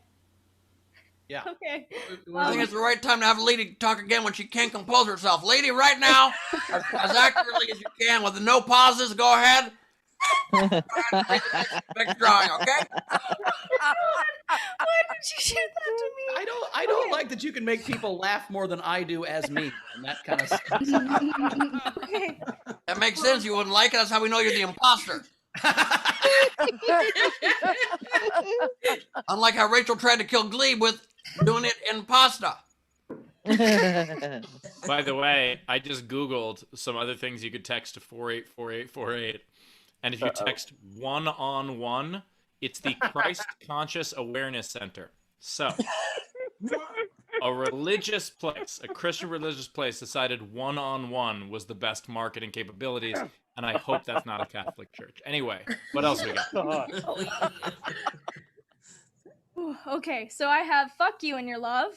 Yeah. Okay. I think it's the right time to have Lady talk again when she can't compose herself. Lady, right now, as accurately as you can, with no pauses, go ahead. Next drawing, okay? Why did you shoot that to me? I don't like that you can make people laugh more than I do as me, and that kind of stuff. Okay. That makes sense. You wouldn't like it. That's how we know you're the imposter. Unlike how Rachel tried to kill Gleib with doing it in pasta. By the way, I just Googled some other things you could text to 484848. And if you text 1-on-1, it's the Christ Conscious Awareness Center. So, a religious place, a Christian religious place, decided 1-on-1 was the best marketing capabilities, and I hope that's not a Catholic church. Anyway, what else we got? Ooh, okay, so I have fuck you and your love.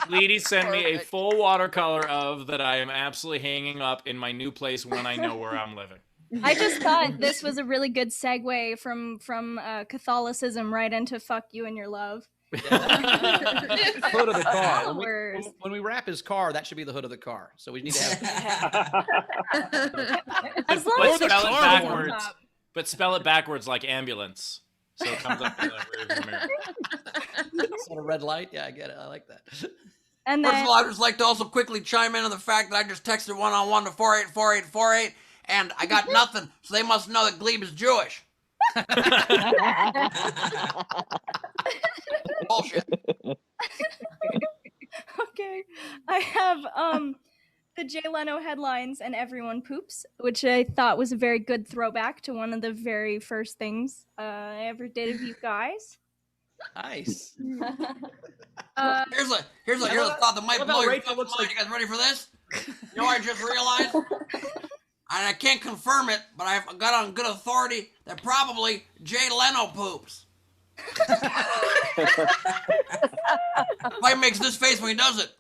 Leedy sent me a full watercolor of that I am absolutely hanging up in my new place when I know where I'm living. I just thought this was a really good segue from Catholicism right into fuck you and your love. Hood of the car. Powers. When we wrap his car, that should be the hood of the car. So we need to have. As long But as the spell it car backwards. comes up. But spell it backwards like ambulance. So it comes up in the rearview mirror. On a red light. Yeah, I get it. I like that. And First then of all, I'd just like to also quickly chime in on the fact that I just texted 1-on-1 to 484848, and I got nothing, so they must know that Gleib is Jewish. Bullshit. okay, I have the Jay Leno headlines and everyone poops, which I thought was a very good throwback to one of the very first things I ever did of you guys. Nice. Here's a thought that might blow your fucking mind. You guys ready for this? You know what I just realized? And I can't confirm it, but I've got on good authority that probably Jay Leno poops. Why he makes this face when he does it?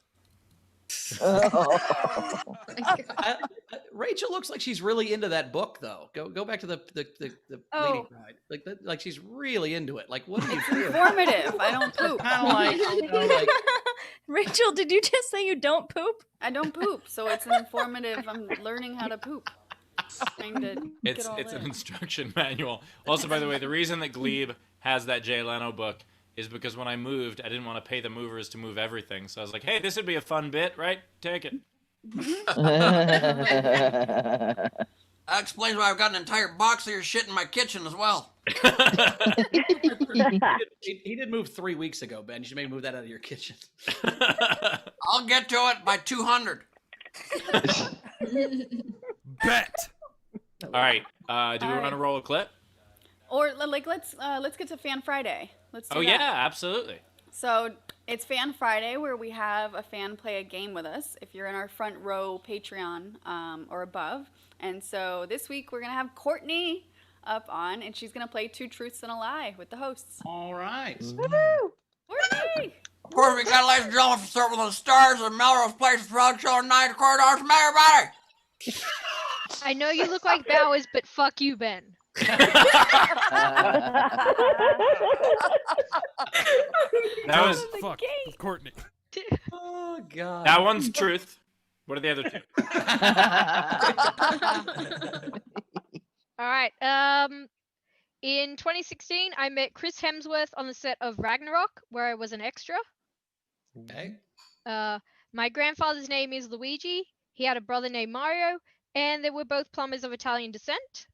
Rachel looks like she's really into that book, though. Go back to the Lady Bride. Like she's really into it. Like, what are you doing? Informative. I don't poop. Kind of like, like. Rachel, did you just say you don't poop? I don't poop, so it's an informative. I'm learning how to poop. It's an instruction manual. Also, by the way, the reason that Gleib has that Jay Leno book is because when I moved, I didn't want to pay the movers to move everything. So I was like, hey, this would be a fun bit, right? Take it. That explains why I've got an entire box of your shit in my kitchen as well. He did move 3 weeks ago, Ben. You should maybe move that out of your kitchen. I'll get to it by 200. Bet. All right. Do we want to roll a clip? Or like let's get to Fan Friday. Let's do Oh that. yeah, absolutely. So it's Fan Friday where we have a fan play a game with us if you're in our front row Patreon or above. And so this week we're gonna have Courtney up on, and she's gonna play 2 Truths and a Lie with the hosts. All right. Woo! Courtney! Of course, we got, ladies and gentlemen, from Circle of the Stars and Melrose Place Road Show Night Corridors from everybody. I know you look like Bowers, but fuck you, Ben. That was fuck with Courtney. Oh God. That one's truth. What are the other 2? All right. In 2016, I met Chris Hemsworth on the set of Ragnarok, where I was an extra. Okay. My grandfather's name is Luigi. He had a brother named Mario, and they were both plumbers of Italian descent.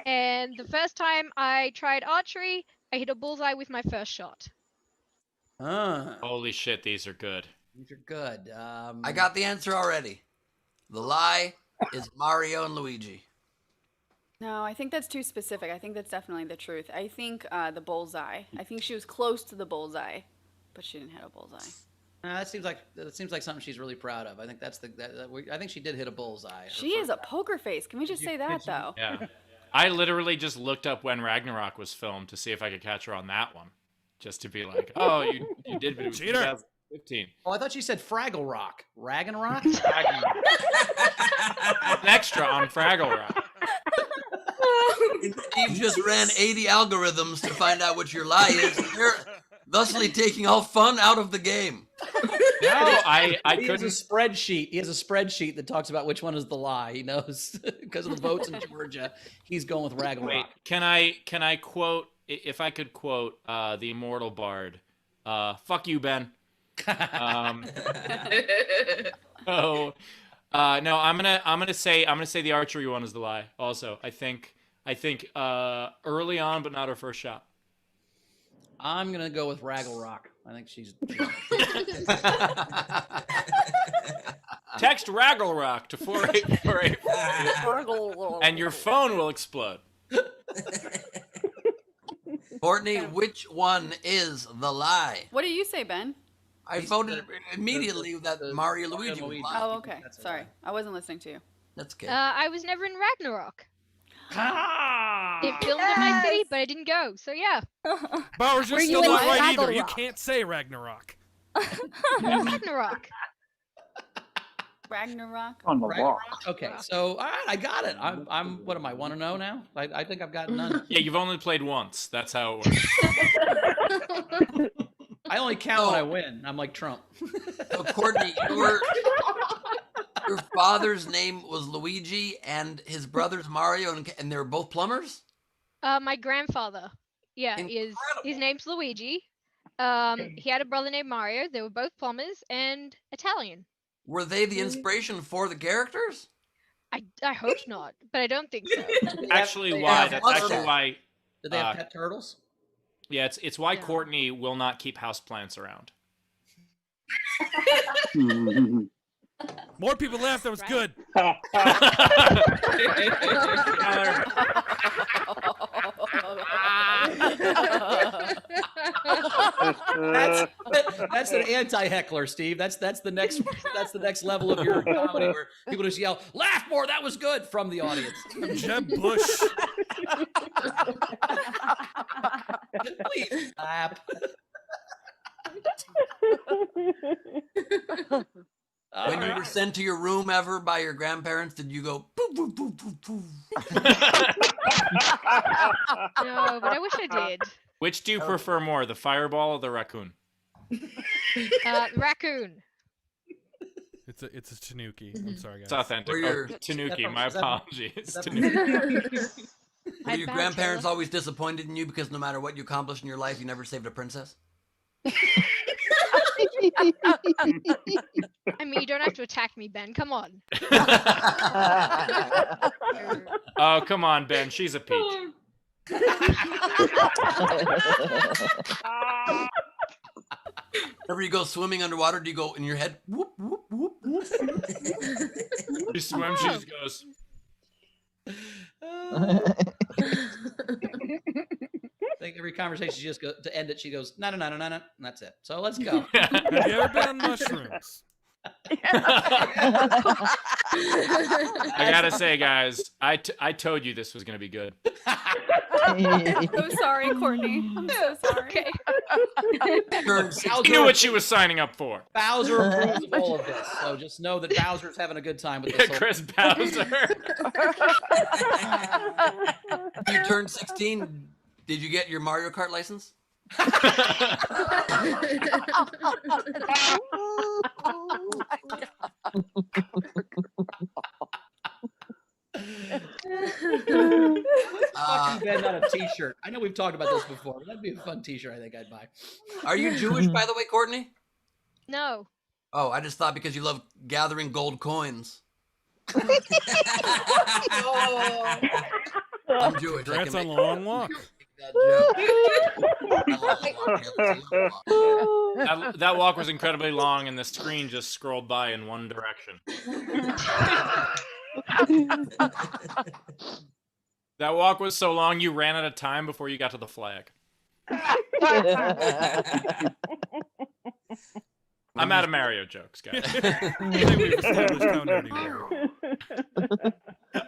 And the first time I tried archery, I hit a bullseye with my first shot. Holy shit, these are good. These are good. I got the answer already. The lie is Mario and Luigi. No, I think that's too specific. I think that's definitely the truth. I think the bullseye. I think she was close to the bullseye, but she didn't hit a bullseye. That seems like something she's really proud of. I think I think she did hit a bullseye. She is a poker face. Can we just say that though? Yeah. I literally just looked up when Ragnarok was filmed to see if I could catch her on that one, just to be like, oh, you did, but it was Cheater. 2015. Oh, I thought she said Fraggle Rock. Ragnarok? An extra on Fraggle Rock. Steve just ran 80 algorithms to find out what your lie is. They're thusly taking all fun out of the game. No, I He has couldn't. a spreadsheet. He has a spreadsheet that talks about which one is the lie. He knows because of the votes in Georgia. He's going with Ragnarok. Wait, can I quote? If I could quote the immortal bard, "Fuck you, Ben." No, I'm gonna say the archery one is the lie. Also, I think early on, but not her first shot. I'm gonna go with Ragnarok. I think she's. Text Ragnarok to 48484 and your phone will explode. Courtney, which one is the lie? What do you say, Ben? I voted immediately that Mario Luigi was lying. Oh, okay. Sorry, I wasn't listening to you. That's okay. I was never in Ragnarok. It filmed in my city, but I didn't go. So yeah. Bowers, you're Were still you not in right either. You Ragnarok? can't say Ragnarok. Ragnarok. Ragnarok. On the wall. Okay, so all right, I got it. I'm what am I 1-0 now? I think I've got none. Yeah, you've only played once. That's how it works. I only count when I win. I'm like Trump. So Courtney, your father's name was Luigi and his brother's Mario, and they were both plumbers? My grandfather. Yeah, his name's Luigi. He had a brother named Mario. They were both plumbers and Italian. Were they the inspiration for the characters? I hope not, but I don't think so. Actually, They why? have That's mustache. actually why. Did they have pet turtles? Yeah, it's why Courtney will not keep houseplants around. More people laughed. That was good. That's an anti-heckler, Steve. That's the next level of your comedy where people just yell, "Laugh more! That was good!" from the audience. Jeb Bush. Please clap. When you were sent to your room ever by your grandparents, did you go poof, poof, poof, poof, poof? No, but I wish I did. Which do you prefer more, the fireball or the raccoon? Raccoon. It's a Tanuki. I'm sorry, guys. It's authentic. Or your- Tanuki, my is that- apologies. is that- Tanuki. Were your grandparents always disappointed in you because no matter what you accomplished in your life, you never saved a princess? I mean, you don't have to attack me, Ben. Come on. Oh, come on, Ben. She's a peach. Whenever you go swimming underwater, do you go in your head, whoop, whoop, whoop, whoop? She swims, she just goes. I think every conversation she just goes to end it. She goes, no, and that's it. So let's go. Have you ever been on mushrooms? I gotta say, guys, I told you this was gonna be good. I'm so sorry, Courtney. I'm so sorry. She knew what she was signing up for. Bowser approves of all of this, so just know that Bowser's having a good time with this. Yeah, Chris Bowser. You turned 16. Did you get your Mario Kart license? Fucking Ben on a t-shirt. I know we've talked about this before, but that'd be a fun t-shirt I think I'd buy. Are you Jewish, by the way, Courtney? No. Oh, I just thought because you love gathering gold coins. I'm Jewish. I Congrats can on the make long walk. that joke. That walk was incredibly long, and the screen just scrolled by in one direction. That walk was so long you ran out of time before you got to the flag. I'm out of Mario jokes, guys. I think we've established how nerdy we are.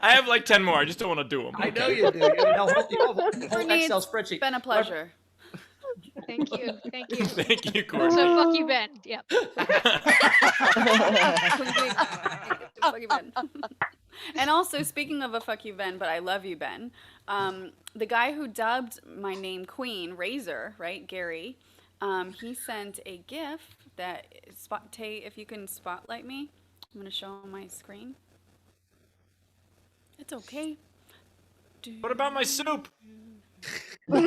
I have like 10 more. I just don't want to do them. I know you do. You have a whole Brittany, Excel it's spreadsheet. been a pleasure. Thank you. Thank you. Thank you, Courtney. So fuck you, Ben. Yep. Fuck you, Ben. And also, speaking of a fuck you, Ben, but I love you, Ben. The guy who dubbed my name Queen, Razor, right, Gary, he sent a GIF that Tay, if you can spotlight me, I'm gonna show on my screen. It's okay. What about my soup? All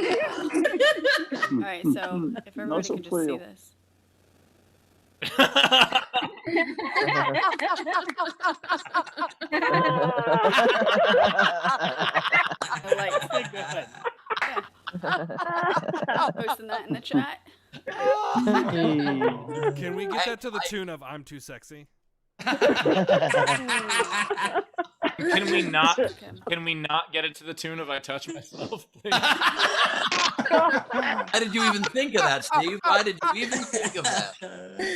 right, so if everybody can just see this. Posting that in the chat. Can we get that to the tune of "I'm Too Sexy"? Can we not get it to the tune of "I Touch Myself"? Please? Why did you even think of that, Steve? Why did you even think of that?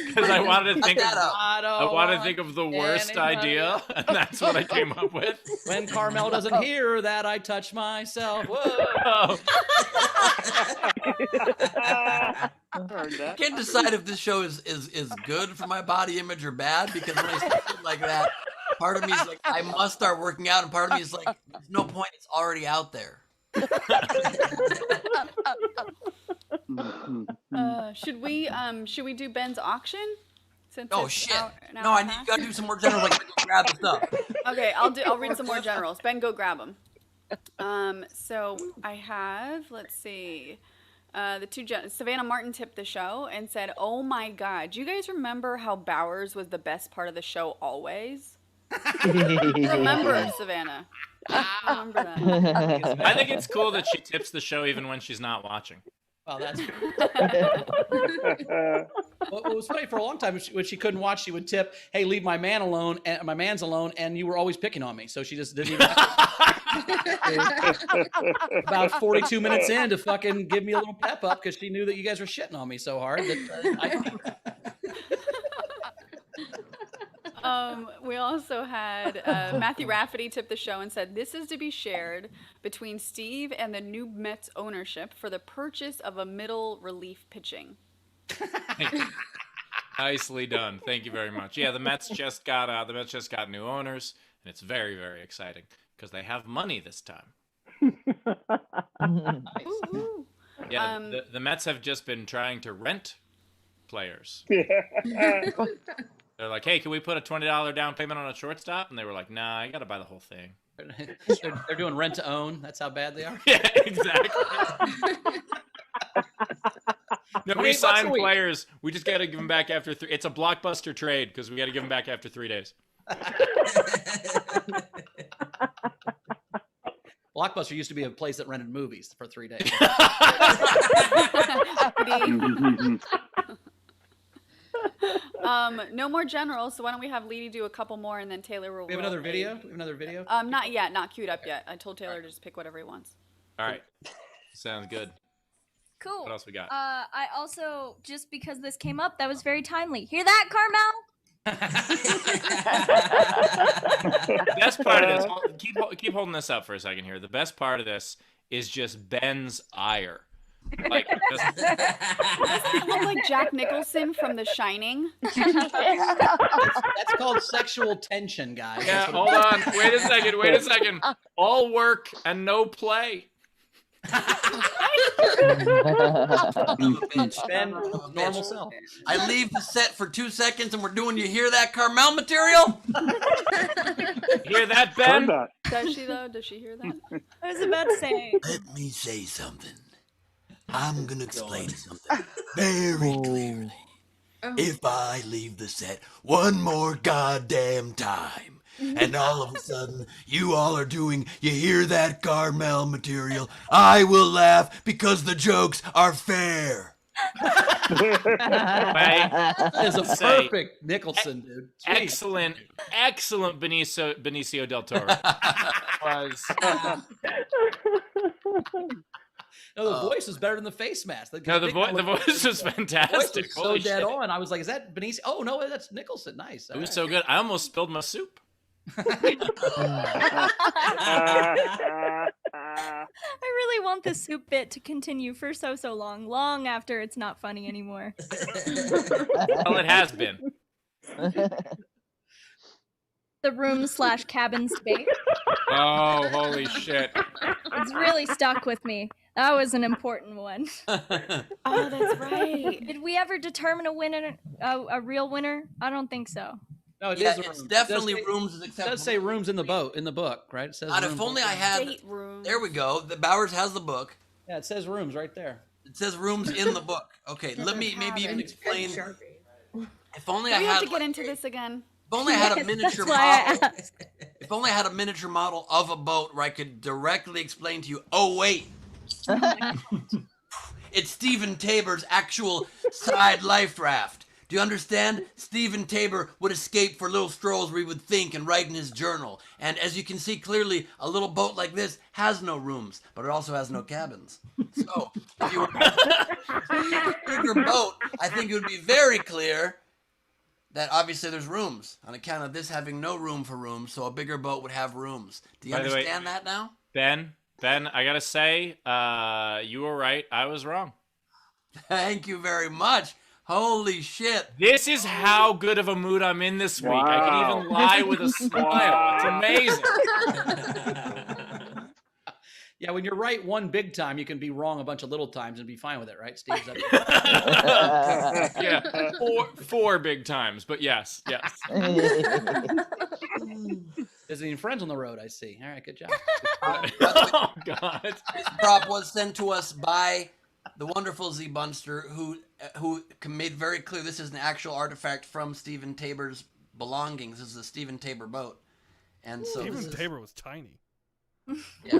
Because I wanted to think of, I wanted to think of the worst idea, and that's what I came up with. When Carmel doesn't hear that, I touch myself. Whoa. I can't decide if this show is good for my body image or bad, because when I say something like that, part of me is like, I must start working out, and part of me is like, there's no point, it's already out there. Should we do Ben's auction? Since Oh it's shit! an No, hour I and need a you gotta do some more generals. Like grab the stuff. Okay, I'll read some more generals. Ben, go grab them. So I have, let's see, the two Savannah Martin tipped the show and said, "Oh my God, do you guys remember how Bowers was the best part of the show always?" Remember, Savannah? Remember that? I think it's cool that she tips the show even when she's not watching. Well, that's. Well, it was funny for a long time when she couldn't watch. She would tip, "Hey, leave my man alone," and my man's alone, and you were always picking on me. So she just didn't even. About 42 minutes in to fucking give me a little pep up because she knew that you guys were shitting on me so hard that we also had Matthew Rafferty tip the show and said, "This is to be shared between Steve and the new Mets ownership for the purchase of a middle relief pitching." Nicely done. Thank you very much. Yeah, the Mets just got new owners, and it's very, very exciting because they have money this time. Yeah, the Mets have just been trying to rent players. They're like, "Hey, can we put a $20 down payment on a shortstop?" And they were like, "Nah, you got to buy the whole thing." they're doing rent to own. That's how bad they are. Yeah, exactly. No, we sign players. We just got to give them back after 3. It's a blockbuster trade because we got to give them back after 3 days. Blockbuster used to be a place that rented movies for 3 days. No more generals, so why don't we have Leedy do a couple more, and then Taylor will. We have another video. We have another video. Not yet, not queued up yet. I told Taylor to just pick whatever he wants. All right, sounds good. Cool. What else we got? I also, just because this came up, that was very timely. Hear that, Carmel? The best part of this, keep holding this up for a second here. The best part of this is just Ben's ire. Like, doesn't he look like Jack Nicholson from The Shining? That's called sexual tension, guys. Yeah, hold on. Wait a second. All work and no play. Ben, normal self. I leave the set for 2 seconds and we're doing "You Hear That" Carmel material? Hear that, Ben? Does she though? Does she hear that? I was about to say. Let me say something. I'm gonna explain something very clearly. If I leave the set one more goddamn time, and all of a sudden you all are doing "You Hear That" Carmel material, I will laugh because the jokes are fair. That is a perfect Nicholson, dude. Excellent Benicio del Toro. was. No, the voice was better than the face mask. No, the voice was fantastic. Voice was so Holy dead shit. on. I was like, is that Benicio? Oh, no, that's Nicholson. Nice. It was so good. I almost spilled my soup. I really want the soup bit to continue for so long after it's not funny anymore. Well, it has been. The room/cabin space. Oh, holy shit. It's really stuck with me. That was an important one. Oh, that's right. Did we ever determine a winner, a real winner? I don't think so. No, Yeah, it's definitely rooms is It acceptable. does say rooms in the book, right? It says God, rooms. if only I had. There we go. The Bowers has the book. Yeah, it says rooms right there. It says rooms in the book. Okay, let me maybe even explain. If only Do I we have had. to get into this again? If only I had a Yes, miniature that's why I model. If only I had a miniature model of a boat where I could directly explain to you. Oh wait, it's Stephen Tabor's actual side life raft. Do you understand? Stephen Tabor would escape for little strolls where he would think and write in his journal. And as you can see clearly, a little boat like this has no rooms, but it also has no cabins. So, if you were a bigger boat, I think it would be very clear that obviously there's rooms on account of this having no room for rooms, so a bigger boat would have rooms. Do you By the way, understand that now? Ben, I gotta say, you were right. I was wrong. Thank you very much. Holy shit. This is how good of a mood I'm in this week. I can even lie with a smile. It's amazing. Yeah, when you're right one big time, you can be wrong a bunch of little times and be fine with it, right, Steve? Yeah, four big times, but yes. There's any friends on the road, I see. All right, good job. Oh, God. This prop was sent to us by the wonderful Z Bunster, who made very clear this is an actual artifact from Stephen Tabor's belongings. This is a Stephen Tabor boat. And so Stephen Tabor was tiny. Hey,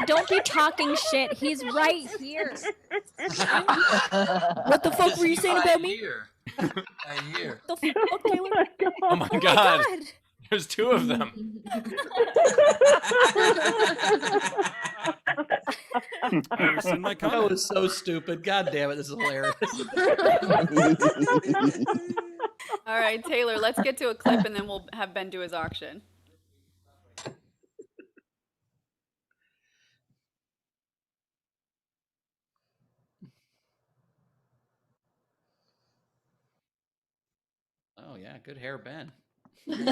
don't be talking shit. He's right here. What the fuck were you saying about me? Right here. The fuck, Taylor? Oh my God. There's two of them. That was so stupid. God damn it, this is hilarious. All right, Taylor, let's get to a clip and then we'll have Ben do his auction. Oh, yeah, good hair, Ben. Oh,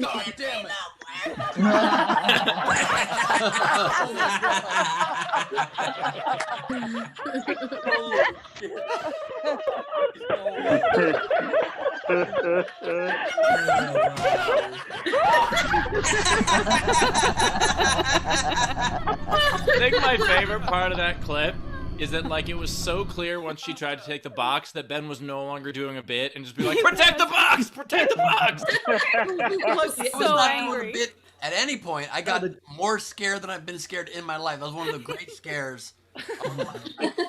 God damn it. I think my favorite part of that clip is that, like, it was so clear once she tried to take the box that Ben was no longer doing a bit and just be like, protect the box! Protect the box! I was I was so not angry. doing a bit at any point. I got more scared than I've been scared in my life. That was one of the great scares.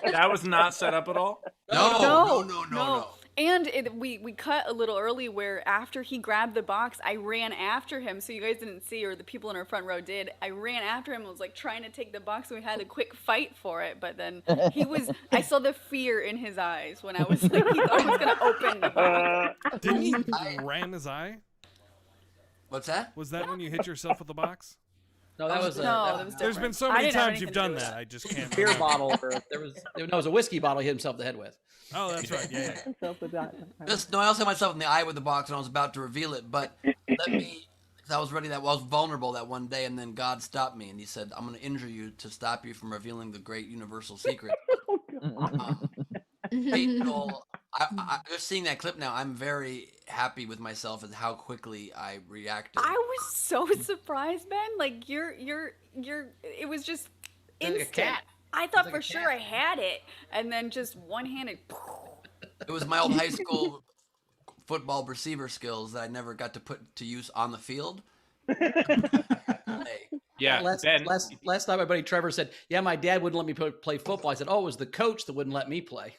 That was not set up at all? No. And we cut a little early where after he grabbed the box, I ran after him. So you guys didn't see, or the people in our front row did. I ran after him and was like trying to take the box. And we had a quick fight for it. But then I saw the fear in his eyes when I was like, he thought he was going to open the box. Didn't he ram his eye? What's that? Was that when you hit yourself with the box? No, that was that was There's been different. so I many didn't have times you've anything to done do with that. I just can't. beer remember. bottle. It was a whiskey bottle he hit himself in the head with. Oh, that's right. Yeah. No, I also hit myself in the eye with the box and I was about to reveal it, but let me, because I was ready, I was vulnerable that one day, and then God stopped me and he said, I'm going to injure you to stop you from revealing the great universal secret. Hey, Joel, I just seeing that clip now, I'm very happy with myself and how quickly I reacted. I was so surprised, Ben. Like it was just Like a instant. cat. I thought like for a sure cat. I had it, and then just one-handed. It was my old high school football receiver skills that I never got to put to use on the field. Yeah, Last night, my buddy Trevor said, "Yeah, my dad wouldn't let me play football." I said, "Oh, it was the coach that wouldn't let me play."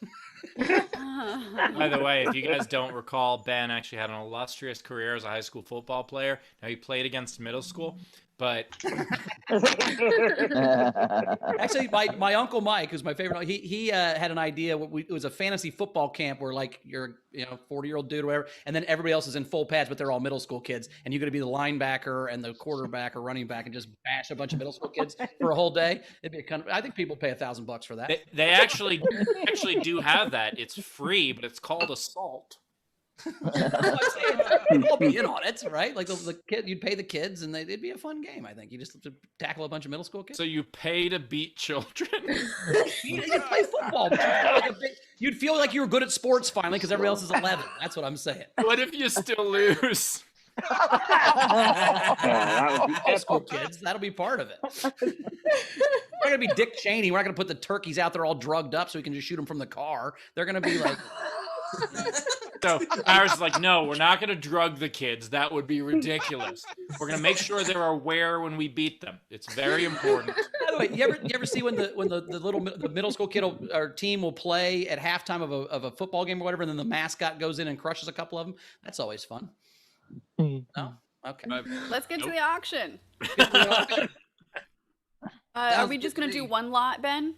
By the way, if you guys don't recall, Ben actually had an illustrious career as a high school football player. Now, he played against middle school, but Actually, my uncle Mike, who's my favorite, he had an idea. It was a fantasy football camp where like you're 40-year-old dude or whatever, and then everybody else is in full pads, but they're all middle school kids, and you're going to be the linebacker and the quarterback or running back and just bash a bunch of middle school kids for a whole day. It'd be I think people pay $1,000 for that. they actually do have that. It's free, but it's called assault. I'll be in on it, right? Like the kid, you'd pay the kids, and it'd be a fun game. I think you just tackle a bunch of middle school kids. So you pay to beat children? You play football. But you'd feel like you were good at sports finally because everybody else is 11. That's what I'm saying. What if you still lose? High school kids, that'll be part of it. We're not gonna be Dick Cheney. We're not gonna put the turkeys out there all drugged up so we can just shoot them from the car. They're gonna be like. So Iris is like, no, we're not going to drug the kids. That would be ridiculous. We're going to make sure they're aware when we beat them. It's very important. By the way, you ever see when the middle school kid or team will play at halftime of a football game or whatever, and then the mascot goes in and crushes a couple of them? That's always fun. No? Okay. Let's get to the auction. Are we just going to do one lot, Ben?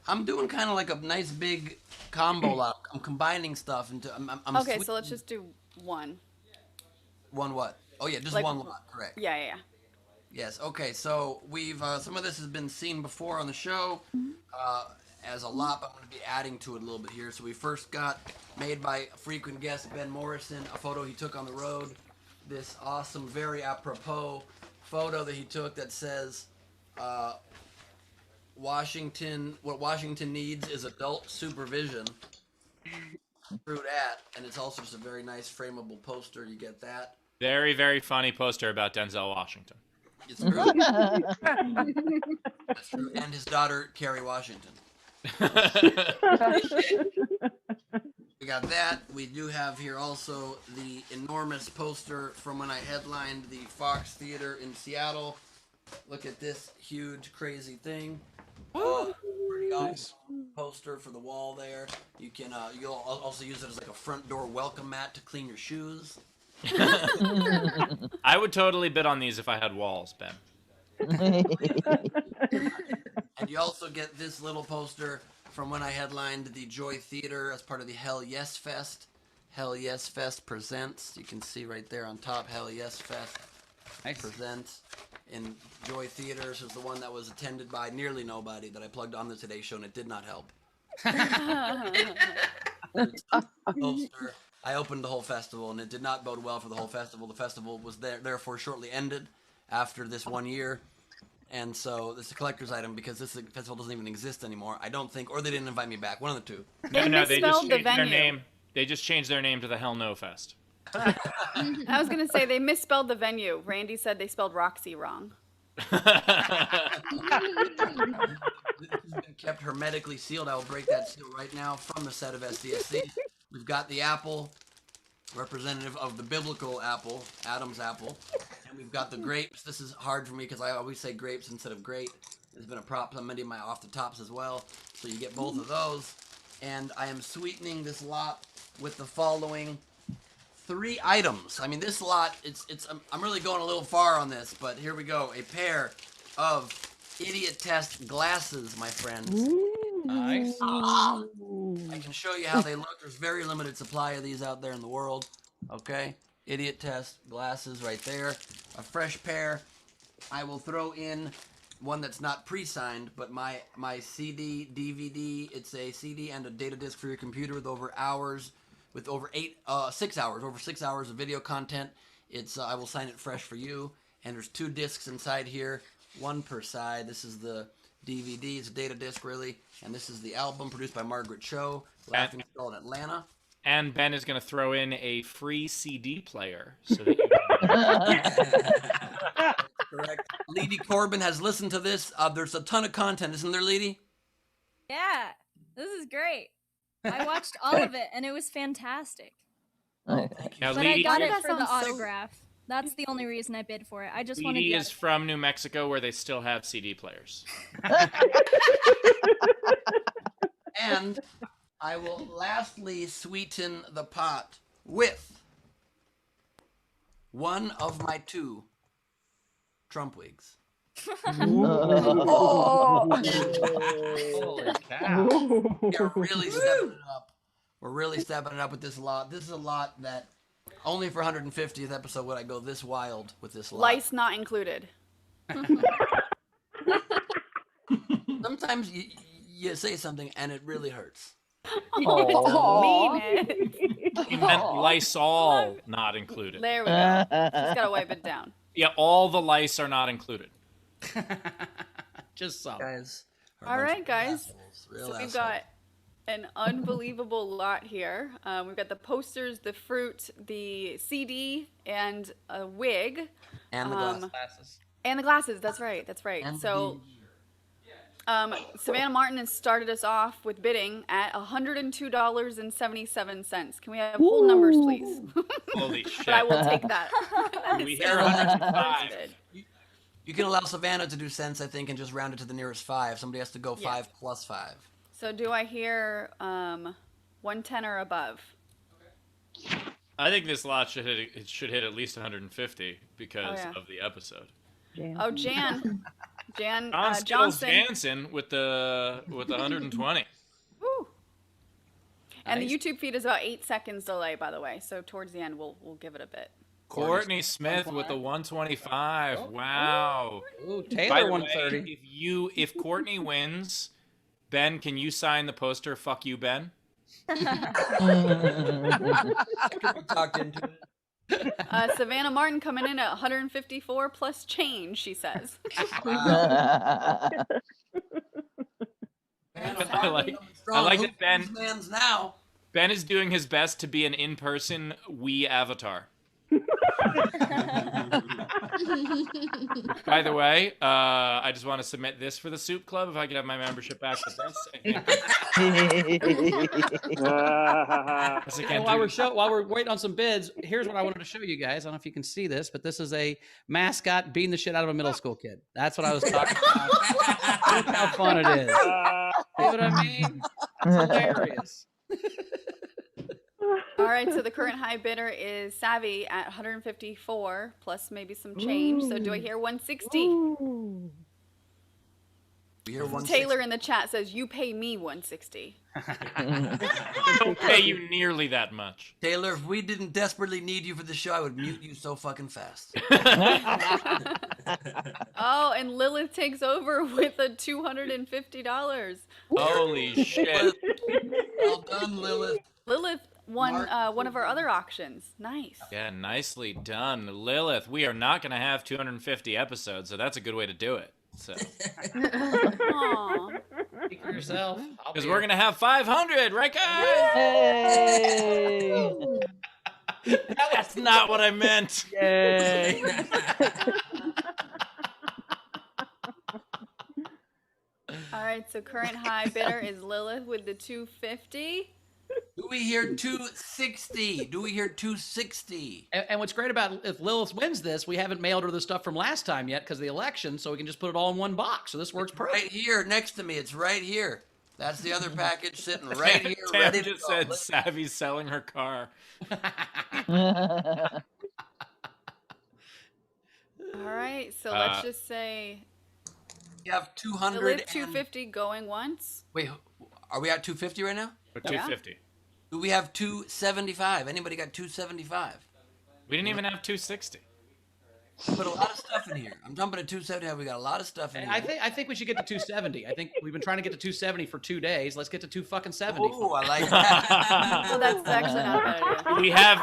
I'm doing kind of like a nice big combo lot. I'm combining stuff into. I'm okay, so let's just do one. One what? Oh yeah, just like, one lot. Correct. Yeah. Yes. Okay. So we've some of this has been seen before on the show as a lot, but I'm going to be adding to it a little bit here. So we first got made by frequent guest Ben Morrison, a photo he took on the road. This awesome, very apropos photo that he took that says. What Washington needs is adult supervision. True that, and it's also just a very nice frameable poster. You get that. Very, very funny poster about Denzel Washington. It's true. That's true. And his daughter, Kerry Washington. We got that. We do have here also the enormous poster from when I headlined the Fox Theater in Seattle. Look at this huge, crazy thing. Pretty awesome poster for the wall there. You can you'll also use it as like a front door welcome mat to clean your shoes. I would totally bid on these if I had walls, Ben. And you also get this little poster from when I headlined the Joy Theater as part of the Hell Yes Fest. Hell Yes Fest presents. You can see right there on top, Hell Yes Fest presents. In Joy Theaters is the one that was attended by nearly nobody that I plugged on the Today Show, and it did not help. Poster. I opened the whole festival, and it did not bode well for the whole festival. The festival was therefore shortly ended after this 1 year, and so this is a collector's item because this festival doesn't even exist anymore. I don't think, or they didn't invite me back. One of the two. No, they just changed their name. They just changed their name to the Hell No Fest. I was going to say they misspelled the venue. Randy said they spelled Roxy wrong. This has been kept hermetically sealed. I will break that seal right now from the set of SDSC. We've got the apple, representative of the biblical apple, Adam's apple. And we've got the grapes. This is hard for me because I always say grapes instead of grape. There's been a prop on many of my off the tops as well. So you get both of those. And I am sweetening this lot with the following 3 items. I mean, this lot, I'm really going a little far on this, but here we go. A pair of idiot test glasses, my friends. Nice. I can show you how they look. There's very limited supply of these out there in the world. Okay? Idiot test glasses right there. A fresh pair. I will throw in one that's not pre-signed, but my CD, DVD. It's a CD and a data disc for your computer with over 6 hours of video content. I will sign it fresh for you. And there's 2 discs inside here, 1 per side. This is the DVD. It's a data disc, really. And this is the album produced by Margaret Cho, Laughing Skull in Atlanta. And Ben is going to throw in a free CD player so that Correct. Leedy Corbin has listened to this. There's a ton of content, isn't there, Leedy? Yeah, this is great. I watched all of it, and it was fantastic. Now, But I got it for the autograph. That's the only reason I bid for it. I just wanted Leedy to. is from New Mexico, where they still have CD players. And I will lastly sweeten the pot with one of my 2 Trump wigs. Holy cow. We're really stepping it up. We're really stepping it up with this lot. This is a lot that only for 150th episode would I go this wild with this lot. Lice not included. Sometimes you say something and it really hurts. Oh, mean it. You meant Lysol not included. There we go. Just gotta wipe it down. Yeah, all the lice are not included. Just some. Guys. All right, guys. Real So we've assholes. got an unbelievable lot here. We've got the posters, the fruit, the CD, and a wig. And the Glasses. And the glasses. That's right. That's right. And So Savannah Martin has started us off with bidding at $102.77. Can we have whole numbers, please? Holy shit. But I will take that. Do we That's hear so 105? good. You can allow Savannah to do cents, I think, and just round it to the nearest 5. Somebody has to go 5 plus 5. So do I hear 110 or above? I think this lot should hit at least 150 because yeah. of the episode. Oh, Jan Skittles Johnson. Jansen with the 120. Woo. And Nice. the YouTube feed is about 8 seconds delay, by the way. So towards the end, we'll give it a bit. Courtney Smith with the 125. Wow. Ooh, By Taylor the way, 130. if Courtney wins, Ben, can you sign the poster? Fuck you, Ben. Talked into it. Savannah Martin coming in at 154 plus change, she says. I like that Ben. Man's now. Ben is doing his best to be an in-person Wii avatar. By the way, I just want to submit this for the Soup Club. If I could have my membership back with this. And while we're waiting on some bids, here's what I wanted to show you guys. I don't know if you can see this, but this is a mascot beating the shit out of a middle school kid. That's what I was talking about. Look how fun it is. See what I mean? It's hilarious. All right, so the current high bidder is Savvy at 154 plus maybe some change. So do I hear 160? We hear 160. Taylor in the chat says you pay me 160. I don't pay you nearly that much. Taylor, if we didn't desperately need you for the show, I would mute you so fucking fast. Oh, and Lilith takes over with a $250. Holy shit. Well done, Lilith. Lilith won one of our other auctions. Nice. Yeah, nicely done. Lilith, we are not going to have 250 episodes, so that's a good way to do it. So. Aw. Speak for yourself. Because we're going to have 500, right, guys? Hey! That's not what I meant. Yay! All right, so current high bidder is Lilith with the 250. Do we hear 260? Do we hear 260? And what's great about if Lilith wins this, we haven't mailed her the stuff from last time yet because of the election, so we can just put it all in one box. So this works perfect. Right here, next to me. It's right here. That's the other package sitting right here, Tam ready to just go. said Savvy's selling her car. All right, so let's just say You have 200. Lilith 250 going once. Wait, are we at 250 right now? Or 250. Do we have 275? Anybody got 275? We didn't even have 260. Put a lot of stuff in here. I'm jumping to 275. We got a lot of stuff in here. I think we should get to 270. I think we've been trying to get to 270 for 2 days. Let's get to 270. Ooh, I like that. Well, that's actually not a bad idea.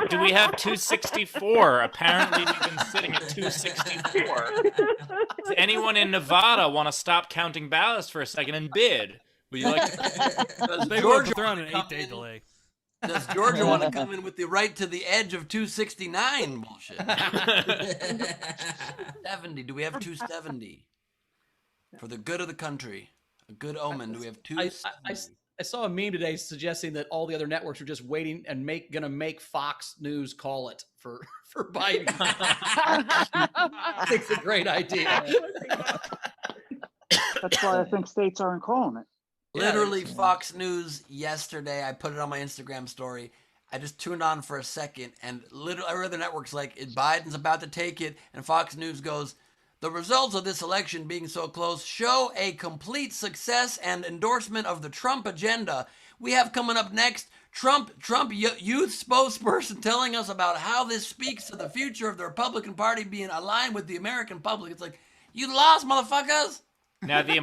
Do we have 264? Apparently we've been sitting at 264. Does anyone in Nevada want to stop counting ballots for a second and bid? Would you like to? They were throwing an 8-day delay. Does Georgia want to come in with the right to the edge of 269 bullshit? 70. Do we have 270? For the good of the country. A good omen. Do we have 270? I saw a meme today suggesting that all the other networks are just waiting and gonna make Fox News call it for Biden. I think it's a great idea. That's why I think states aren't calling it. Literally, Fox News yesterday, I put it on my Instagram story. I just tuned on for a second, and literally every other network's like, Biden's about to take it, and Fox News goes, the results of this election being so close show a complete success and endorsement of the Trump agenda. We have coming up next, Trump youth spokesperson telling us about how this speaks to the future of the Republican Party being aligned with the American public. It's like, you lost, motherfuckers. Now, the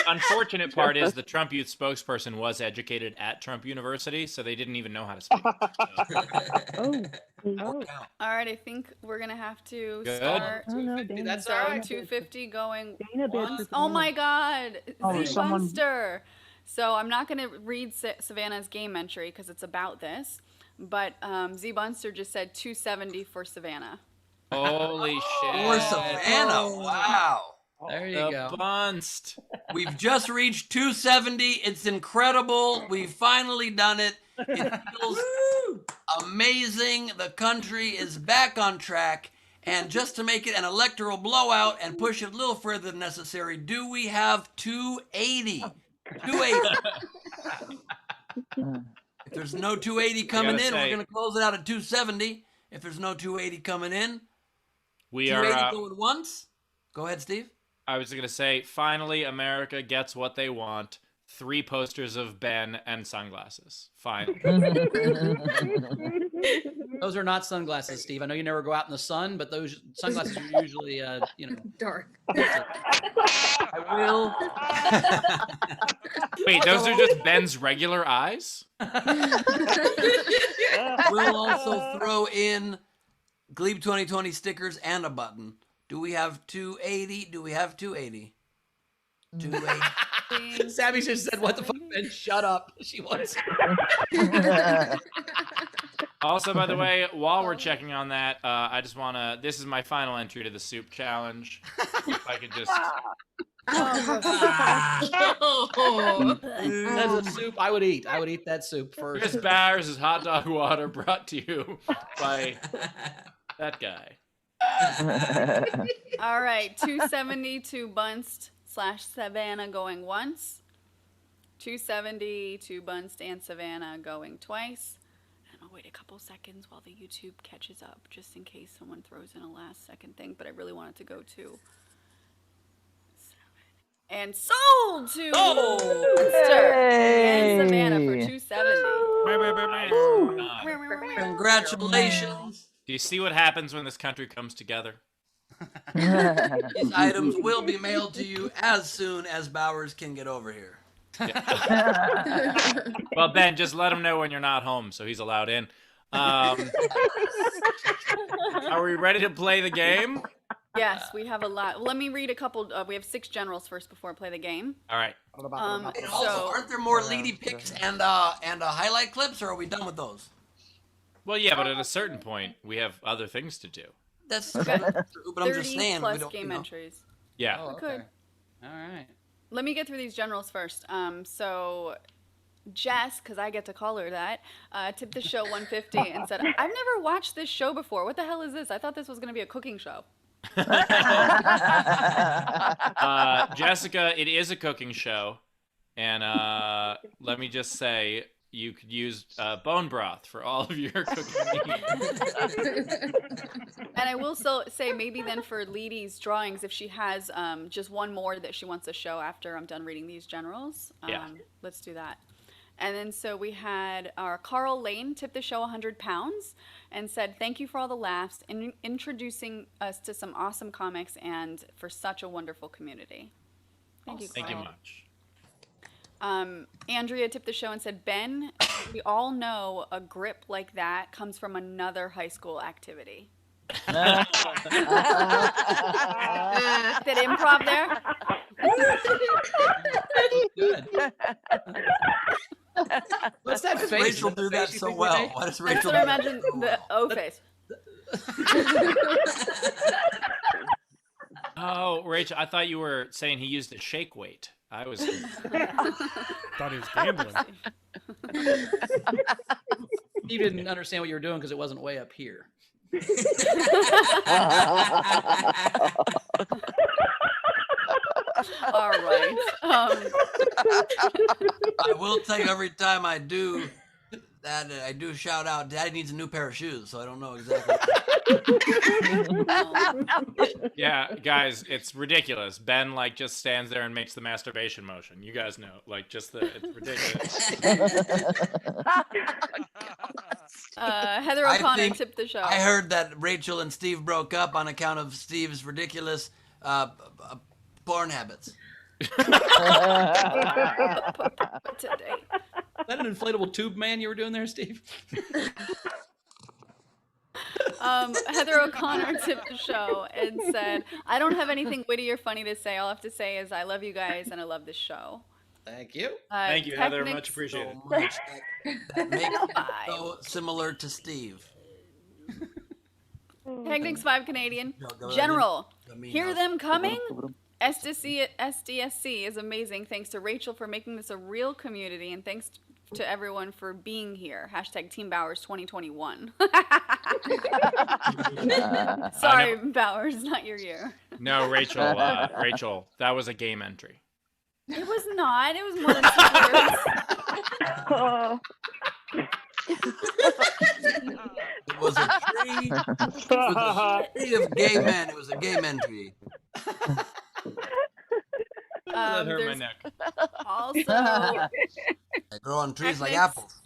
unfortunate part is the Trump youth spokesperson was educated at Trump University, so they didn't even know how to speak. All right, I think we're gonna have to Good. start. Oh, no, Dana. That's all right. 250 going Dana once. bitch. Oh my God, Oh, Z someone- Bunster. So I'm not gonna read Savannah's game entry because it's about this, but Z Bunster just said 270 for Savannah. Holy shit. For Savannah, wow. There you The go. Bunst. We've just reached 270. It's incredible. We've finally done it. It feels amazing. The country is back on track. And just to make it an electoral blowout and push it a little further than necessary, do we have 280? 280. If there's no 280 coming in, we're going to close it out at 270. If there's no 280 coming in, We 280 are. going once. Go ahead, Steve. I was going to say, finally, America gets what they want. 3 posters of Ben and sunglasses. Finally. Those are not sunglasses, Steve. I know you never go out in the sun, but those sunglasses are usually, dark. I will. Wait, those are just Ben's regular eyes? We'll also throw in Gleib 2020 stickers and a button. Do we have 280? Do we have 280? 280. Sammy just said, what the fuck, Ben? Shut up. She wants. Also, by the way, while we're checking on that, I just want to... This is my final entry to the soup challenge. If I could just... That's a soup I would eat. I would eat that soup first. Chris Bowers' hot dog water brought to you by that guy. All right, 272 Bunst / Savannah going once. 270 to Bunst and Savannah going twice. And I'll wait a couple seconds while the YouTube catches up, just in case someone throws in a last second thing. But I really want it to go to. And sold to Bunster and Savannah for 270. Congratulations. Do you see what happens when this country comes together? These items will be mailed to you as soon as Bowers can get over here. Well, Ben, just let him know when you're not home so he's allowed in. Are we ready to play the game? Yes, we have a lot. Let me read a couple. We have 6 generals first before I play the game. All right. And also, aren't there more leady picks and highlight clips, or are we done with those? Well, yeah, but at a certain point, we have other things to do. That's true, but I'm just 30 saying. plus We don't, game entries. Yeah. Oh, We could. okay. All right. Let me get through these generals first. So Jess, because I get to call her that, tipped the show 150 and said, I've never watched this show before. What the hell is this? I thought this was going to be a cooking show. Jessica, it is a cooking show. And let me just say, you could use bone broth for all of your cooking needs. And I will say maybe then for Leedy's drawings, if she has just one more that she wants to show after I'm done reading these generals, let's do that. And then so we had our Carl Lane tip the show 100 pounds and said, thank you for all the laughs and introducing us to some awesome comics and for such a wonderful community. Thank you, Carl. Thank you much. Andrea tipped the show and said, Ben, we all know a grip like that comes from another high school activity. Did improv there? Good. What's that face? Rachel do that so well. Why does Rachel That's do what I that? imagine the O face. Oh, Rachel, I thought you were saying he used a shake weight. I was... Thought he was gambling. You didn't understand what you were doing because it wasn't way up here. All right. right. I will tell you every time I do that, I do shout out, Daddy needs a new pair of shoes, so I don't know exactly. Yeah, guys, it's ridiculous. Ben just stands there and makes the masturbation motion. You guys know, it's ridiculous. Heather O'Connor tipped the show. I heard that Rachel and Steve broke up on account of Steve's ridiculous porn habits. Is that an inflatable tube man you were doing there, Steve? Heather O'Connor tipped the show and said, I don't have anything witty or funny to say. All I have to say is I love you guys and I love this show. Thank you. Thank you, Heather. Much appreciated. That makes me so similar to Steve. Technics 5 Canadian. General, hear them coming? SDSC is amazing. Thanks to Rachel for making this a real community, and thanks to everyone for being here. Hashtag Team Bowers 2021. Sorry, Bowers, not your year. No, Rachel, that was a game entry. It was not. It was more than 2 words. It was a tree. It was a tree of gay men. It was a gay men tree. That hurt my neck. Also, they grow on trees like apples.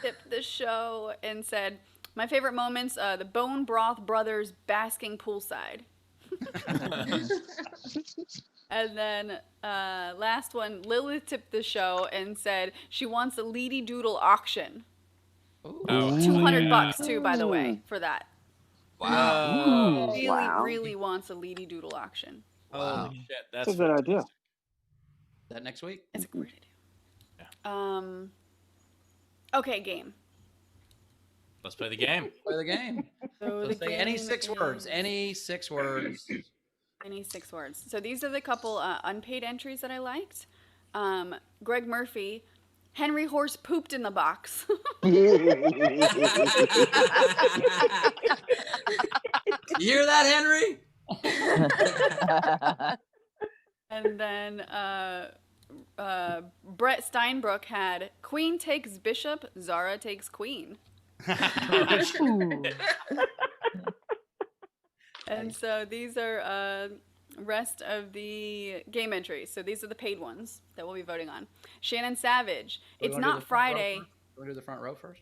Tipped the show and said, my favorite moments, the Bone Broth Brothers basking poolside. And then last one, Lilith tipped the show and said she wants a Leedy Doodle auction. Oh, $200 too, by the way, for that. Wow. Really wants a Leedy Doodle auction. Holy shit, That's a good idea. Is that next week? It's a great idea. Okay, game. Let's play the game. Play the game. So Let's say any 6 words. Any 6 words. Any 6 words. So these are the couple unpaid entries that I liked. Greg Murphy, Henry Horse pooped in the box. You hear that, Henry? And then Brett Steinbrook had Queen takes Bishop, Zara takes Queen. And so these are rest of the game entries. So these are the paid ones that we'll be voting on. Shannon Savage. It's not Friday. Want to do the front row first?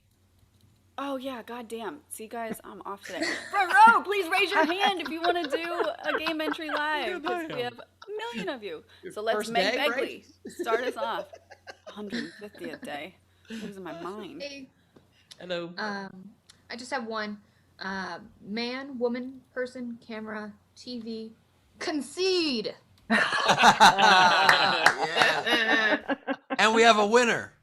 Oh yeah, goddamn. See guys, I'm off today. Front row, please raise your hand if you want to do a game entry live. Because we have a million of you. So let's Meg Begley start us off. 150th day. Losing my mind. Hey. Hello. I just have one. Man, woman, person, camera, TV. Concede. Yeah. And we have a winner.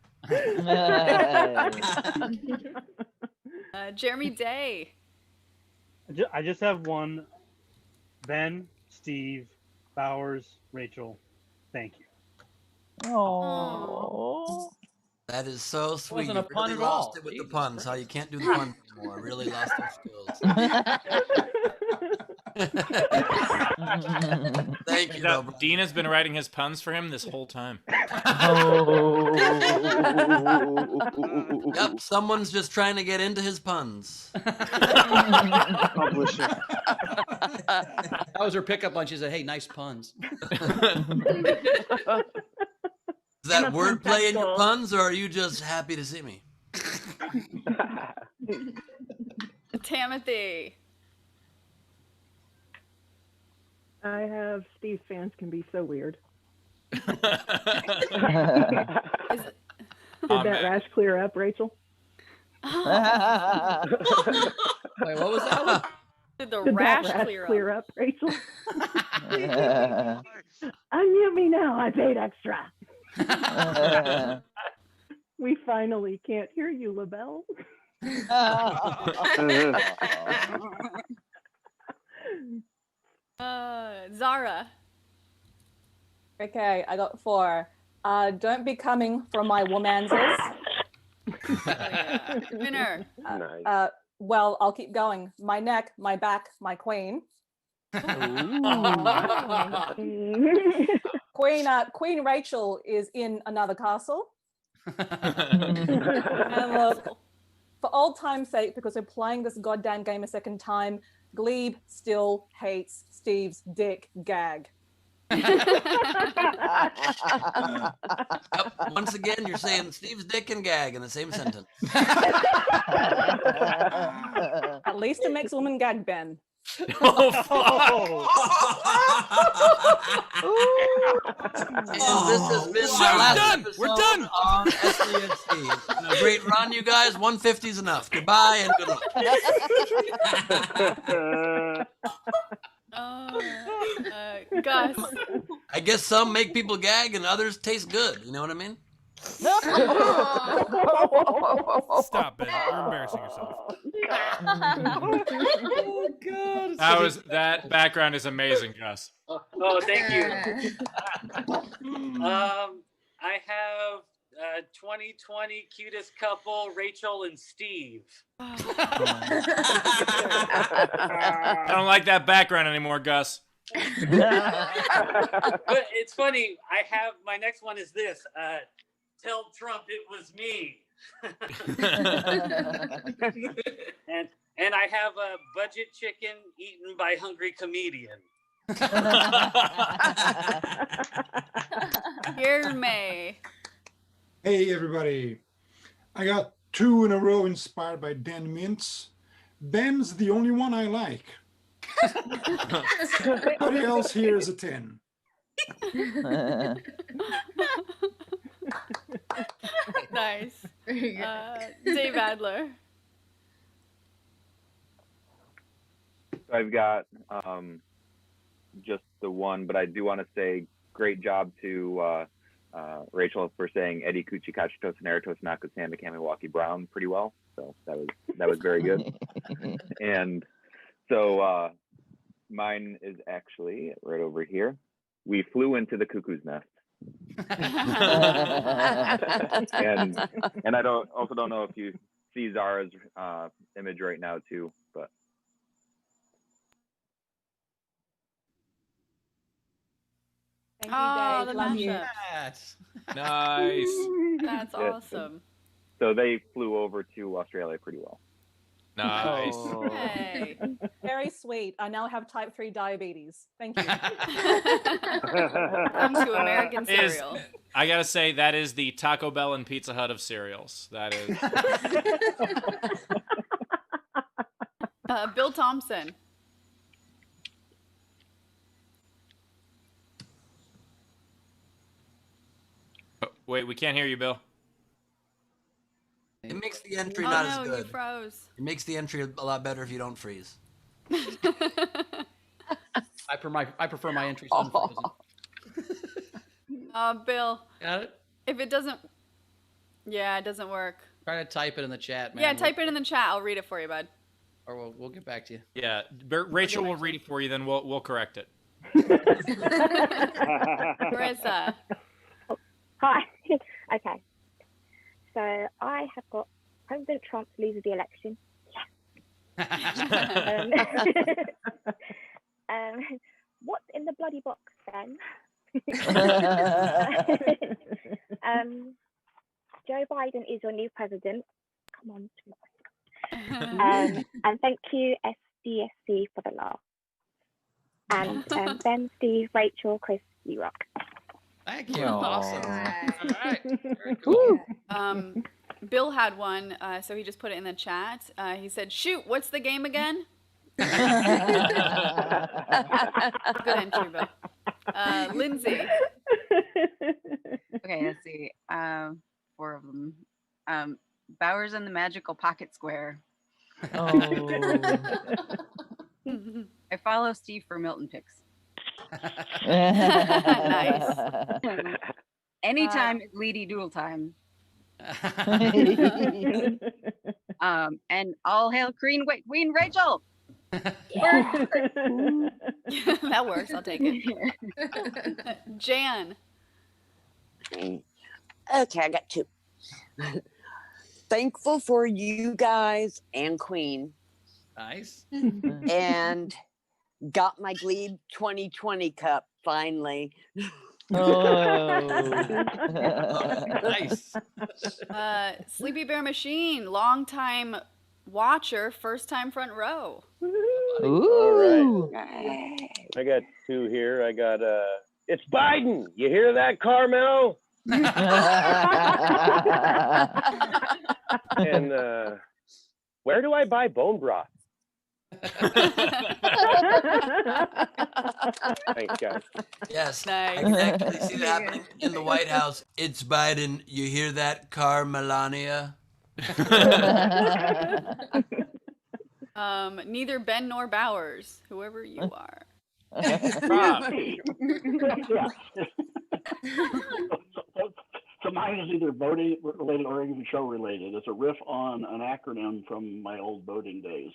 Jeremy Day. I just have one. Ben, Steve, Bowers, Rachel. Thank you. Oh. That is so sweet. Wasn't a You pun really at all. lost it with the puns. How you can't do the puns anymore. Really lost those skills. Thank you. though, bro. Dean has been writing his puns for him this whole time. Yep, someone's just trying to get into his puns. Publish it. That was her pickup line. She said, hey, nice puns. Is that wordplay in your puns, or are you just happy to see me? Timothy. I have Steve's fans can be so weird. Did that rash clear up, Rachel? Wait, what was that one? Did the Did rash that rash clear up? Rachel? Unmute me now. I paid extra. We finally can't hear you, LaBelle. Zara. Okay, I got 4. Don't be coming for my womanses. Winner. Nice. Well, I'll keep going. My neck, my back, my queen. Queen Rachel is in another castle. And look, for old time's sake, because we're playing this goddamn game a second time, Gleib still hates Steve's dick gag. Once again, you're saying Steve's dick and gag in the same sentence. At least it makes a woman gag, Ben. Oh, And this has been our last episode. We're done. On SDSC. It's been a great run, you guys. 150 is enough. Goodbye and good luck. Gus. I guess some make people gag and others taste good. You know what I mean? Stop, Ben. You're embarrassing yourself. Oh, God. That background is amazing, Gus. Oh, thank you. I have 2020 cutest couple, Rachel and Steve. I don't like that background anymore, Gus. But it's funny. I have my next one is this. Tell Trump it was me. and I have a budget chicken eaten by hungry comedian. Here, May. Hey, everybody. I got 2 in a row inspired by Dan Mintz. Ben's the only one I like. Everybody else here is a 10. Nice. Dave Adler. I've got just the one, but I do want to say great job to Rachel for saying Eddie Cucci Kachi Tosanera Tosanaku Sam Milwaukee Brown pretty well. So that was very good. And so mine is actually right over here. We flew into the cuckoo's nest. and I also don't know if you see Zara's image right now too, but Thank you, Dave. The Love you. mashup. Nice. That's awesome. so they flew over to Australia pretty well. Nice. Hey. Very sweet. I now have type 3 diabetes. Thank you. Come to American cereal. I gotta say, that is the Taco Bell and Pizza Hut of cereals. That is. Bill Thompson. Oh, wait, we can't hear you, Bill. It makes the entry Oh not no, as good. you froze. It makes the entry a lot better if you don't freeze. I prefer my entries unfrozen. Bill. Got it? If it doesn't, yeah, it doesn't work. Try to type it in the chat, man. Yeah, type it in the chat. I'll read it for you, bud. Or we'll get back to you. Yeah, Rachel will read it for you, then we'll correct it. Marissa. Hi. Okay. So I have got President Trump loses the election. What's in the bloody box then? Joe Biden is your new president. Come on. And thank you, SDSC, for the laugh. And Ben, Steve, Rachel, Chris, you rock. Thank you. Awesome. All right. Very cool. Bill had one, so he just put it in the chat. He said, "Shoot, what's the game again?" Good entry, Bill. Lindsay. Okay, let's see. 4 of them. Bowers and the Magical Pocket Square. I follow Steve for Milton picks. Nice. Anytime is Leedy Doodle time. And all hail Queen Rachel. That works. I'll take it. Jan. Okay, I got 2. Thankful for you guys and Queen. Nice. And got my Gleib 2020 cup finally. Nice. Sleepy Bear Machine, longtime watcher, first time front row. All right. I got two here. I got it's Biden. You hear that, Carmel? And where do I buy bone broth? Thanks, guys. Yes, Nice. I can actually see that happening in the White House. It's Biden. You hear that, Melania? Neither Ben nor Bowers, whoever you are. So mine is either voting related or even show related. It's a riff on an acronym from my old voting days.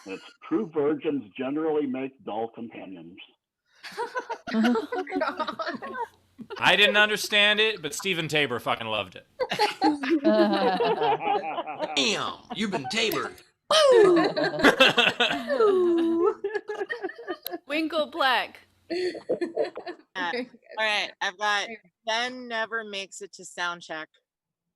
It's true virgins generally make dull companions. Oh, God. I didn't understand it, but Steven Tabor fucking loved it. Damn, you've been tabored. Winklepleck. All right, I've got Ben never makes it to sound check.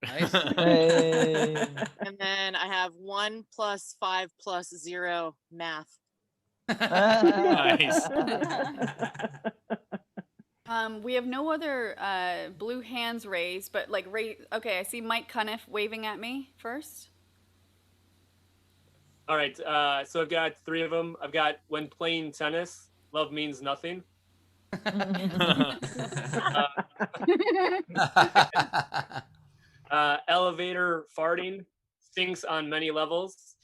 Nice. And then I have 1 + 5 + 0 math. Nice. We have no other blue hands raised, but like, okay, I see Mike Cuniff waving at me first. All right, so I've got 3 of them. I've got when playing tennis, love means nothing. Elevator farting stinks on many levels.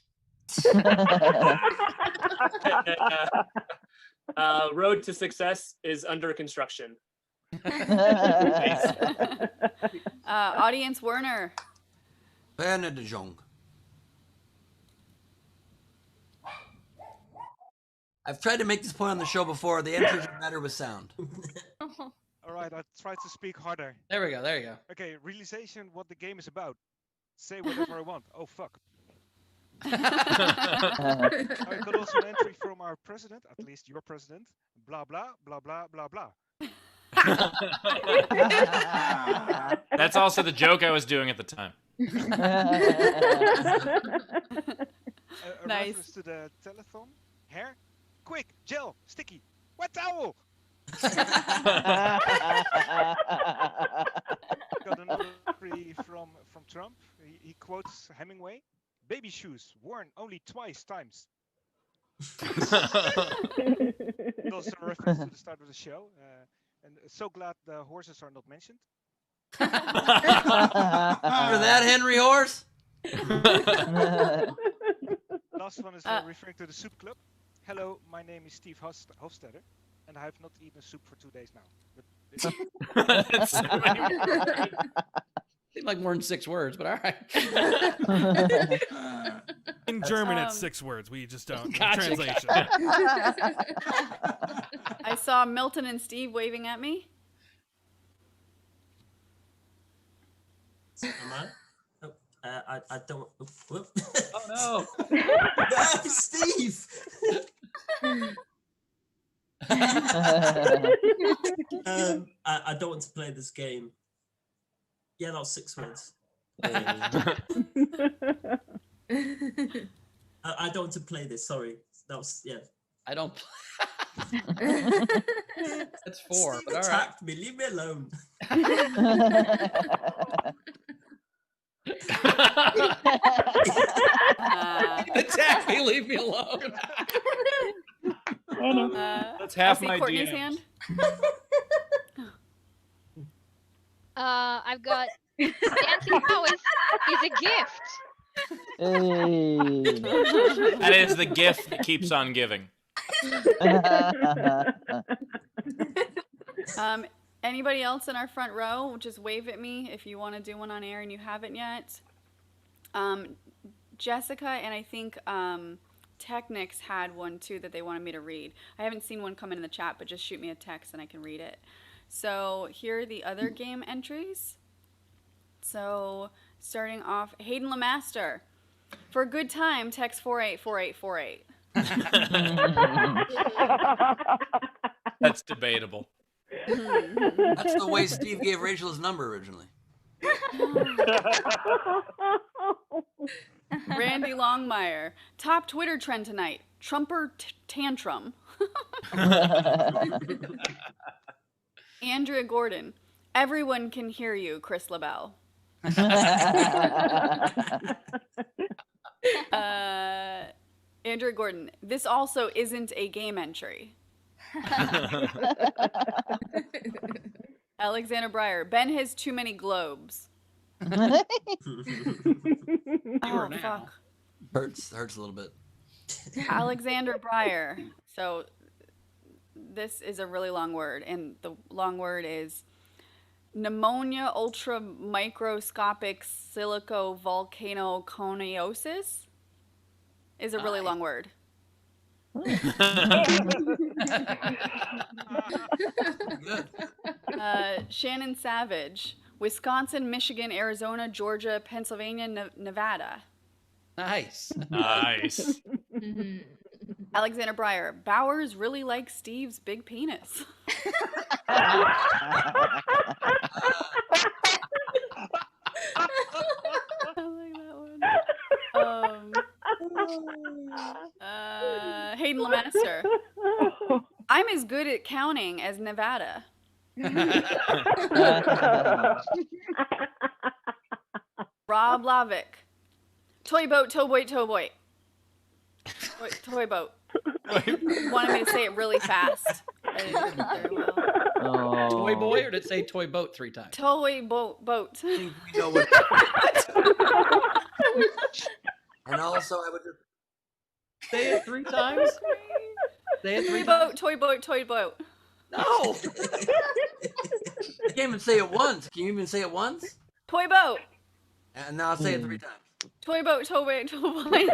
Road to success is under construction. Audience Werner. Werner de Jong. I've tried to make this point on the show before. The answers are better with sound. All right, I'll try to speak harder. There we go. There you go. Okay, realization what the game is about. Say whatever I want. Oh, fuck. I got also an entry from our president, at least your president. Blah, blah, blah, blah, blah, blah. That's also the joke I was doing at the time. A Nice. reference to the telethon. Hair? Quick, gel, sticky, wet towel. Got another entry from Trump. He quotes Hemingway. Baby shoes worn only twice times. Also a reference to the start of the show. And so glad the horses are not mentioned. Remember that, Henry Horse? Last one is referring to the soup club. Hello, my name is Steve Hofstetter, and I have not eaten soup for 2 days now. But Seemed like more than 6 words, but all right. In German, it's 6 words. We just don't. Gotcha. Translation. I saw Milton and Steve waving at me. Am I? Oh, I don't. Whoop. Oh no! No, Steve. I don't want to play this game. Yeah, that was 6 words. I don't want to play this. Sorry, that was I don't. That's 4. Steve But all right. attacked me. Leave me alone. Attack me, leave me alone. That's half I see my Courtney's DMs. hand. I've got dancing powers is a gift. That is the gift that keeps on giving. Anybody else in our front row, just wave at me if you want to do one on air and you haven't yet. Jessica and I think Technics had one too that they wanted me to read. I haven't seen one come in the chat, but just shoot me a text and I can read it. So here are the other game entries. So starting off, Hayden Lemaster. For a good time, text 484848. That's debatable. That's the way Steve gave Rachel his number originally. Randy Longmire. Top Twitter trend tonight. Trumper tantrum. Andrea Gordon. Everyone can hear you, Chris LaBelle. Andrea Gordon. This also isn't a game entry. Alexander Breyer. Ben has too many globes. Oh, fuck. Hurts a little bit. Alexander Breyer. So this is a really long word, and the long word is pneumonia ultramicroscopic silicovolcanoconiosis. Is a really long word. Shannon Savage. Wisconsin, Michigan, Arizona, Georgia, Pennsylvania, Nevada. Nice. Nice. Alexander Breyer. Bowers really likes Steve's big penis. I like that one. Hayden Lemaster. I'm as good at counting as Nevada. Rob Lavick. Toy boat, toy boy, toy boy. Toy boat. Wanted me to say it really fast. I didn't do it very well. Toy boy, or did it say toy boat 3 times? Toy boat. We know what. And also, I would just say it 3 times. Say it 3 boat, times. toy boat, toy boat. No. You can't even say it once. Can you even say it once? Toy boat. And now I'll say it 3 times. Toy boat, toy boat, toy boat.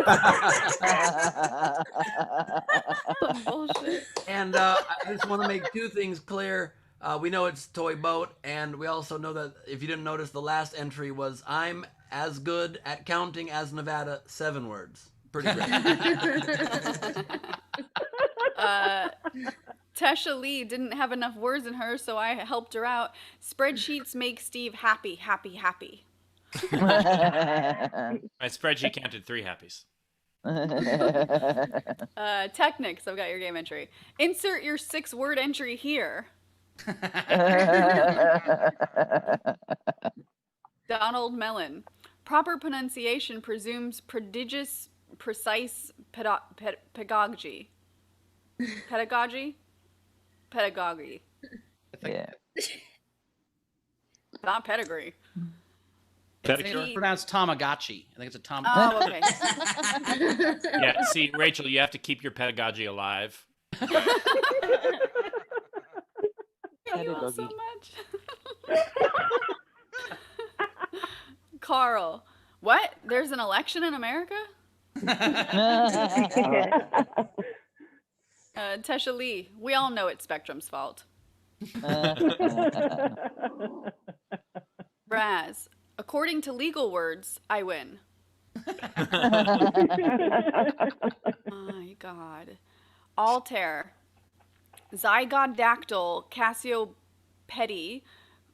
Bullshit. And I just want to make 2 things clear. We know it's toy boat, and we also know that if you didn't notice, the last entry was I'm as good at counting as Nevada, 7 words. Pretty great. Tesha Lee didn't have enough words in her, so I helped her out. Spreadsheets make Steve happy, happy, happy. My spreadsheet counted 3 happies. Technics, I've got your game entry. Insert your 6-word entry here. Donald Mellon. Proper pronunciation presumes prodigious, precise pedagogy. Pedagogy? Pedagogy. Yeah. Not pedigree. It's pronounced Tamagotchi. I think it's a Tamagotchi. Oh, okay. Yeah, see, Rachel, you have to keep your pedagogy alive. Thank you all so much. Carl. What? There's an election in America? Tesha Lee. We all know it's Spectrum's fault. Braz. According to legal words, I win. My God. Altair. Zygodactyl Cassiopedae,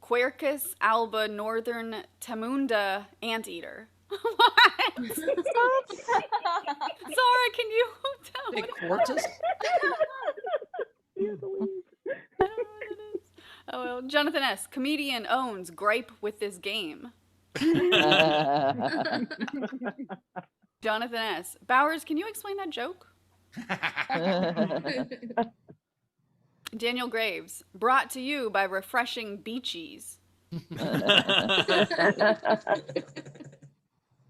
Quercus alba northern Tamunda anteater. What? Zara, can you tell me? Quartus? Oh, well. Jonathan S. Comedian owns gripe with this game. Jonathan S. Bowers, can you explain that joke? Daniel Graves. Brought to you by refreshing beachies.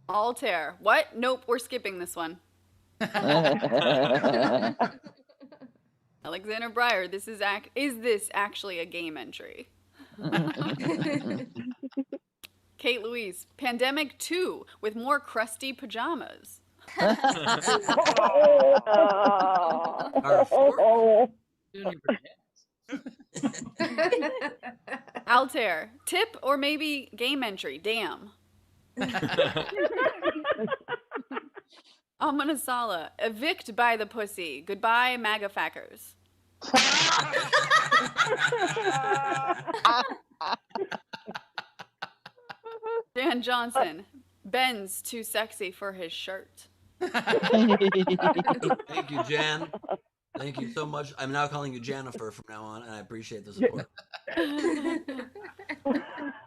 Altair. What? Nope, we're skipping this one. Alexander Breyer. This is this actually a game entry? Kate Louise. Pandemic 2 with more crusty pajamas. Altair. Tip or maybe game entry. Damn. Amanasala. Evict by the pussy. Goodbye, MAGA fackers. Jen Johnson. Ben's too sexy for his shirt. Thank you, Jan. Thank you so much. I'm now calling you Jennifer from now on, and I appreciate the support.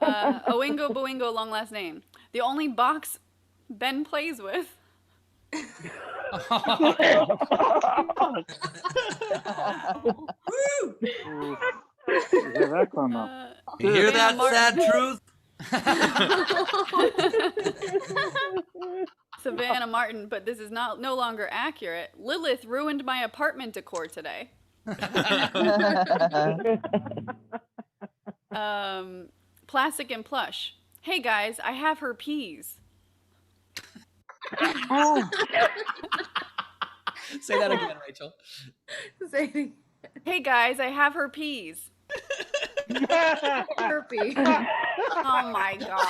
Oingo Boingo, long last name. The only box Ben plays with. You hear that sad truth? Savannah Martin, but this is no longer accurate. Lilith ruined my apartment decor today. Plastic and plush. Hey guys, I have her peas. Say that again, Rachel. Say it again. Hey guys, I have her peas. Herpy. Oh my god.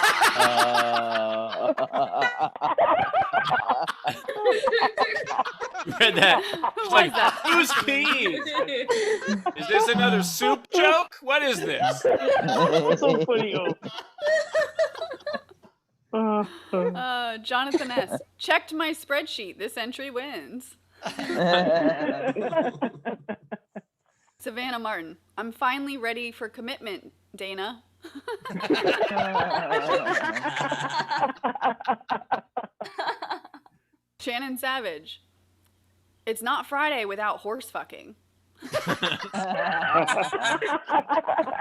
You read that? Who It's like, was that? who's peas? Is this another soup joke? What is this? So funny. Jonathan S. Checked my spreadsheet. This entry wins. Savannah Martin. I'm finally ready for commitment, Dana. Shannon Savage. It's not Friday without horse fucking.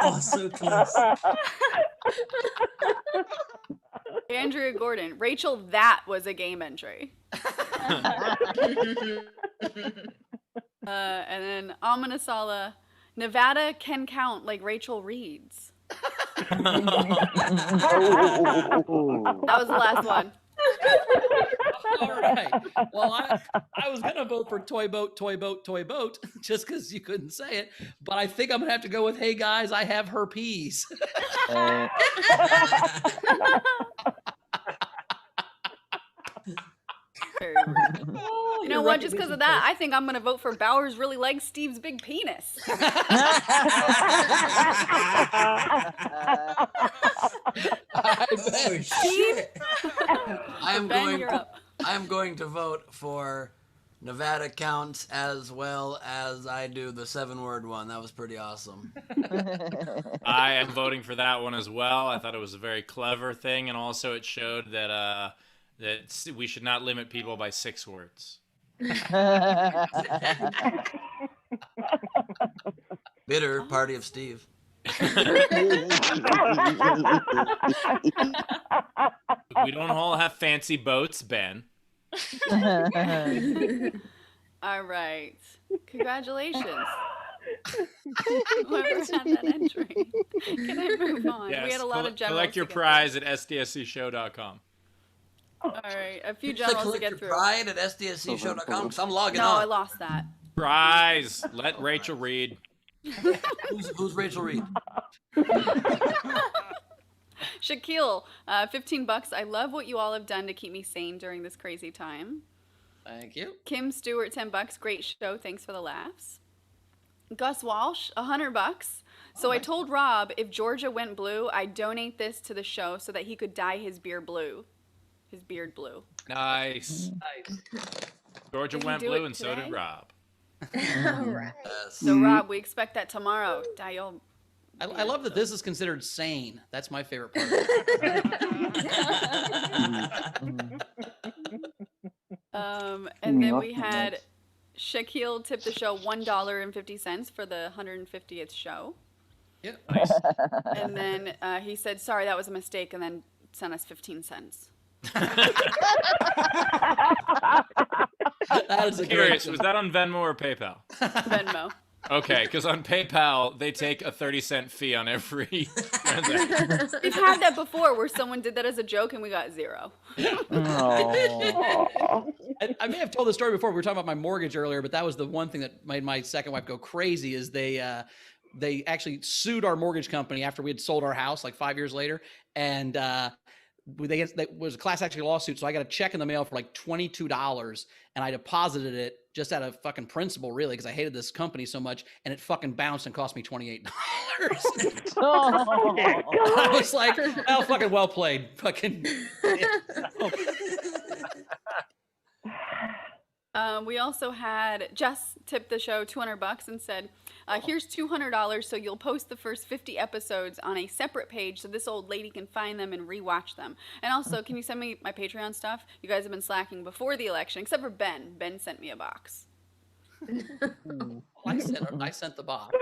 Oh, so close. Andrea Gordon. Rachel, that was a game entry. And then Amanasala. Nevada can count like Rachel reads. That was the last one. All right. Well, I was gonna vote for toy boat, just because you couldn't say it. But I think I'm gonna have to go with hey guys, I have her peas. You know what? Just because of that, I think I'm going to vote for Bowers really likes Steve's big penis. Steve? Ben, you're up. I am going to vote for Nevada counts as well as I do the 7-word one. That was pretty awesome. I am voting for that one as well. I thought it was a very clever thing, and also it showed that that we should not limit people by 6 words. Bitter party of Steve. We don't all have fancy boats, Ben. All right. Congratulations. Whoever had that entry. Can I move on? Yes. We had a lot of generals. Collect your prize at sdscshow.com. All right, a few So generals to collect get your through. pride at sdscshow.com because I'm logging No, on. I lost that. Prize. Let Rachel read. Who's Rachel Reed? Shaquille, $15. I love what you all have done to keep me sane during this crazy time. Thank you. Kim Stewart, $10. Great show. Thanks for the laughs. Gus Walsh, $100. So I told Rob if Georgia went blue, I'd donate this to the show so that he could dye his beard blue. His beard blue. Nice. Georgia Did he went do blue it and so did today? Rob. All right. So Rob, we expect that tomorrow. Dye your I love that this is considered sane. That's my favorite part. And then we had Shaquille tip the show $1.50 for the 150th show. Yeah, nice. And then he said, sorry, that was a mistake, and then sent us 15 cents. That is a Curious, great was that on Venmo or PayPal? Venmo. Okay, because on PayPal, they take a 30-cent fee on every transaction. We've had that before where someone did that as a joke and we got $0. I may have told the story before. We were talking about my mortgage earlier, but that was the one thing that made my second wife go crazy is they actually sued our mortgage company after we had sold our house like 5 years later. And There was a class action lawsuit, so I got a check in the mail for like $22, and I deposited it just out of fucking principle, really, because I hated this company so much, and it fucking bounced and cost me $28. I was like, "Oh, fucking well played, fucking." We also had Jess tip the show $200 and said, here's $200 so you'll post the first 50 episodes on a separate page so this old lady can find them and rewatch them. And also, can you send me my Patreon stuff? You guys have been slacking before the election, except for Ben. Ben sent me a box. I sent the box.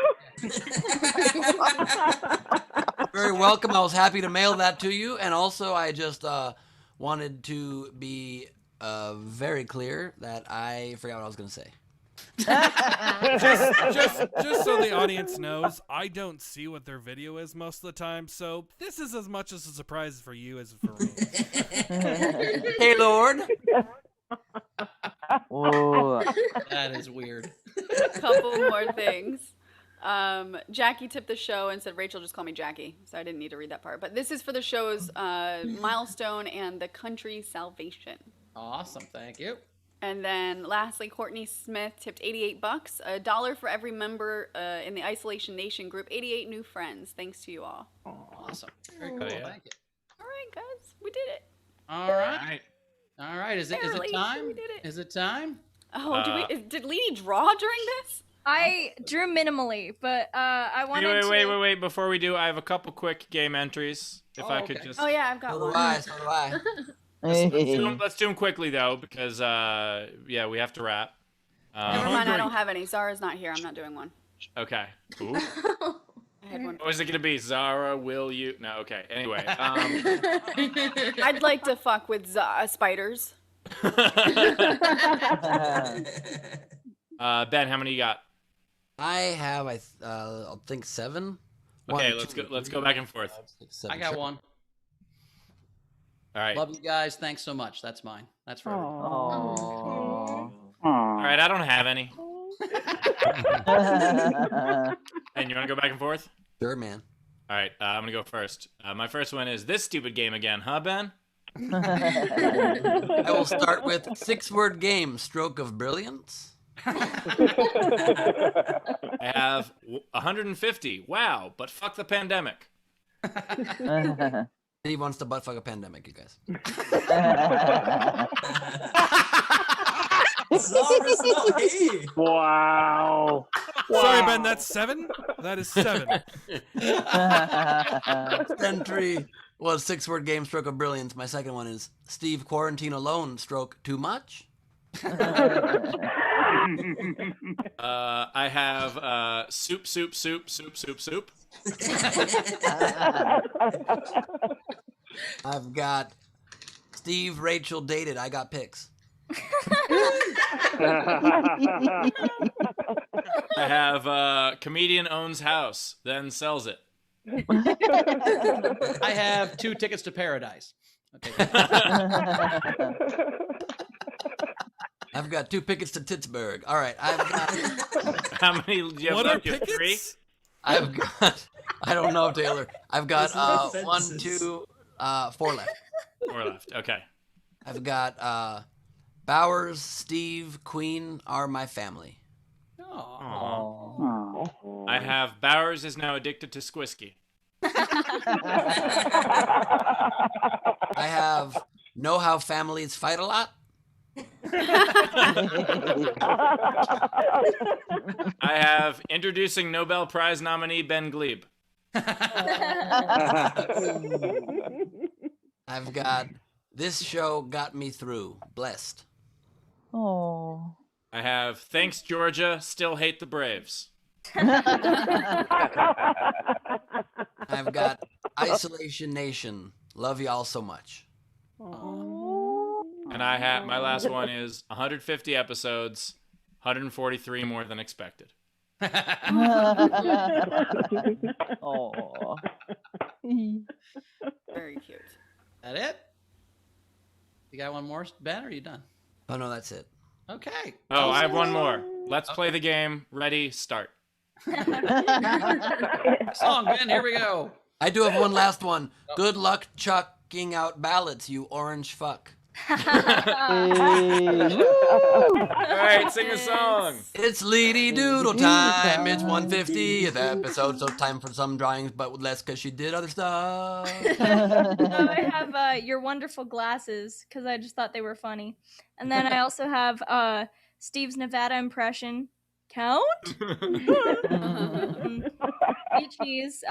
Very welcome. I was happy to mail that to you. And also, I just wanted to be very clear that I forgot what I was going to say. just so the audience knows, I don't see what their video is most of the time, so this is as much as a surprise for you as for me. Hey, Lord. Oh, that is weird. Couple more things. Jackie tipped the show and said, Rachel, just call me Jackie. So I didn't need to read that part. But this is for the show's milestone and the country's salvation. Awesome. Thank you. And then lastly, Courtney Smith tipped $88, $1 for every member in the Isolation Nation group, 88 new friends. Thanks to you all. Awesome. Very cool. Thank you. All right, guys. We did it. All right. All right. Is it time? We did it. Is it time? Oh, did Leedy draw during this? I drew minimally, but I wanted Wait. Before we do, I have a couple quick game entries. If I could just. Oh, yeah, I've got one. So do I. Let's do them quickly, though, because, yeah, we have to wrap. Never mind, I don't have any. Zara's not here. I'm not doing one. Okay. Ooh. I had one. What was it going to be? Zara, will you? No, okay. Anyway. I'd like to fuck with spiders. Ben, how many you got? I have, I think 7. Okay, let's go back and forth. 5, 6, 7. I got one. All right. Love you guys. Thanks so much. That's mine. That's for everyone. All right, I don't have any. And you want to go back and forth? Sure, man. All right, I'm going to go first. My first one is this stupid game again, huh, Ben? I will start with 6-word game, stroke of brilliance. I have 150. Wow, but fuck the pandemic. He wants to butt fuck a pandemic, you guys. Zara's not here. Wow. Sorry, Ben, that's 7? That is 7. First entry was 6-word game, stroke of brilliance. My second one is Steve quarantine alone, stroke too much. I have soup. I've got Steve, Rachel dated. I got pics. I have comedian owns house, then sells it. I have 2 tickets to paradise. Okay. I've got 2 tickets to Pittsburgh. All right, I've got. How many do you have left? You have 3? I've got. I don't know, Taylor. I've got 1, 2, 4 left. 4 left. Okay. I've got Bowers, Steve, Queen are my family. Aww. I have Bowers is now addicted to Squisky. I have know how families fight a lot. I have introducing Nobel Prize nominee Ben Gleib. I've got this show got me through. Blessed. Oh. I have thanks Georgia, still hate the Braves. I've got Isolation Nation. Love y'all so much. And I have my last one is 150 episodes, 143 more than expected. Oh. Very cute. That it? You got one more, Ben, or are you done? Oh, no, that's it. Okay. Oh, I have one more. Let's play the game. Ready, start. Song, Ben, here we go. I do have one last one. Good luck, Chuck. fucking out ballots, you orange fuck. All right, sing a song. It's Lady Doodle time. It's 150th episode, so time for some drawings, but with less because she did other stuff. I have your wonderful glasses because I just thought they were funny, and then I also have Steve's Nevada impression. Count. Peaches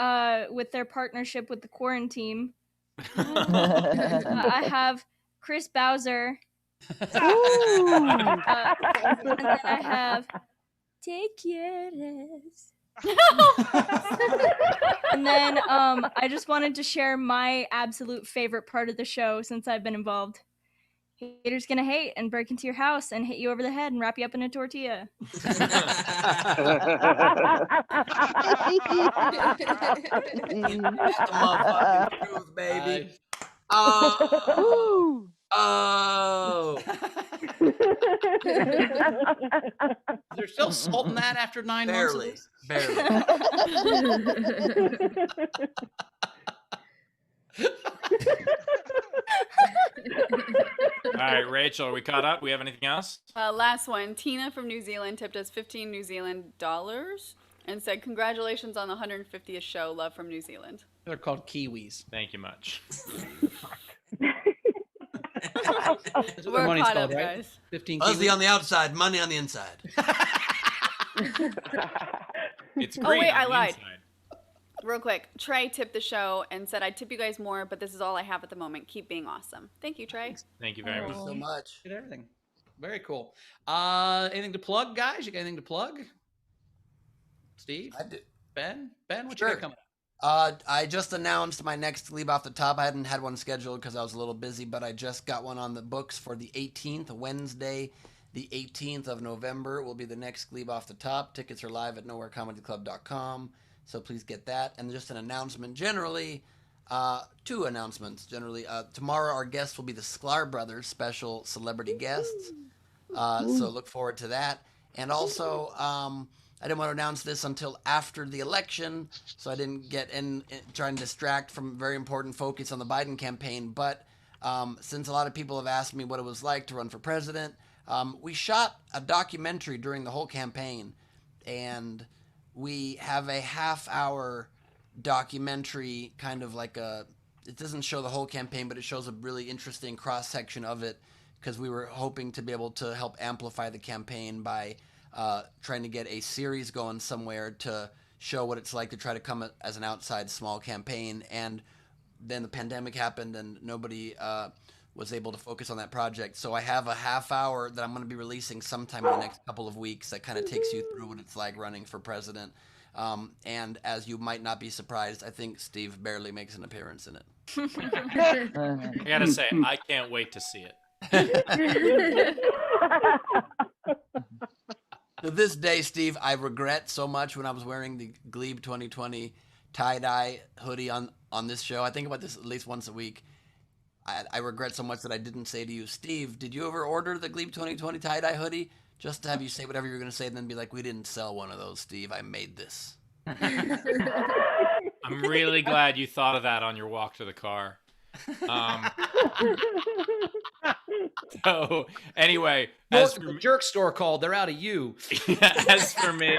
with their partnership with the Quarantine. I have Chris Bowser. And then I have Te quieres. And then I just wanted to share my absolute favorite part of the show since I've been involved. Haters gonna hate and break into your house and hit you over the head and wrap you up in a tortilla. Motherfucking truth, baby. Oh. They're still salt in that after 9 months of this? Barely. All right, Rachel, are we caught up? We have anything else? Last one. Tina from New Zealand tipped us 15 New Zealand dollars and said, "Congratulations on the 150th show. Love from New Zealand." They're called Kiwis. Thank you much. That's what their money's caught called, up, right? guys. 15 Fuzzy Kiwis. on the outside, money on the inside. It's Oh, green wait, on I the lied. inside. Real quick, Trey tipped the show and said, "I'd tip you guys more, but this is all I have at the moment. Keep being awesome." Thank you, Trey. Thank you very Thank you much. so much. Did everything. Very cool. Anything to plug, guys? You got anything to plug? Steve? I do. Ben? Ben, what Sure. you got coming up? I just announced my next Gleib off the top. I hadn't had one scheduled because I was a little busy, but I just got one on the books for the 18th, Wednesday, the 18th of November will be the next Gleib off the top. Tickets are live at nowherecomedyclub.com, so please get that. And just an announcement generally, two announcements generally. Tomorrow our guests will be the Sklar Brothers, special celebrity guests. So look forward to that. And also, I didn't want to announce this until after the election, so I didn't get in trying to distract from very important focus on the Biden campaign. But since a lot of people have asked me what it was like to run for president, we shot a documentary during the whole campaign, and we have a half-hour documentary, kind of like it doesn't show the whole campaign, but it shows a really interesting cross-section of it, because we were hoping to be able to help amplify the campaign by trying to get a series going somewhere to show what it's like to try to come as an outside small campaign. And then the pandemic happened and nobody was able to focus on that project. So I have a half hour that I'm going to be releasing sometime in the next couple of weeks that kind of takes you through what it's like running for president. And as you might not be surprised, I think Steve barely makes an appearance in it. I gotta say, I can't wait to see it. To this day, Steve, I regret so much when I was wearing the Gleib 2020 tie-dye hoodie on this show. I think about this at least once a week. I regret so much that I didn't say to you, Steve, did you ever order the Gleib 2020 tie-dye hoodie? Just to have you say whatever you're going to say and then be like, we didn't sell one of those, Steve. I made this. I'm really glad you thought of that on your walk to the car. So anyway, As the jerk store called, they're out of you. as for me,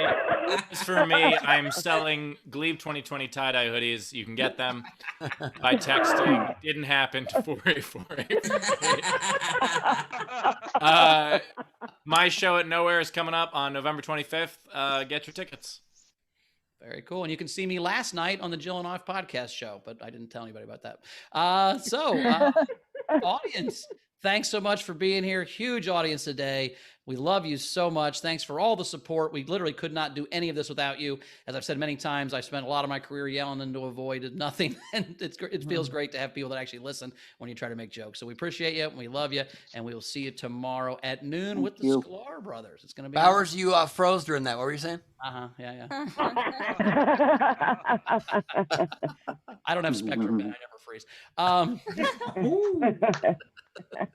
I'm selling Gleib 2020 tie-dye hoodies. You can get them by texting "didn't happen" to 48488. My show at Nowhere is coming up on November 25th. Get your tickets. Very cool. And you can see me last night on the Jill and Off podcast show, but I didn't tell anybody about that. Audience, thanks so much for being here. Huge audience today. We love you so much. Thanks for all the support. We literally could not do any of this without you. As I've said many times, I spent a lot of my career yelling into a void, nothing. And it feels great to have people that actually listen when you try to make jokes. So we appreciate you. And we love you. And we will see you tomorrow at noon with the Sklar Brothers. It's going to be Bowers, you froze during that. What were you saying? Yeah. I don't have Spectrum, Ben. I never freeze.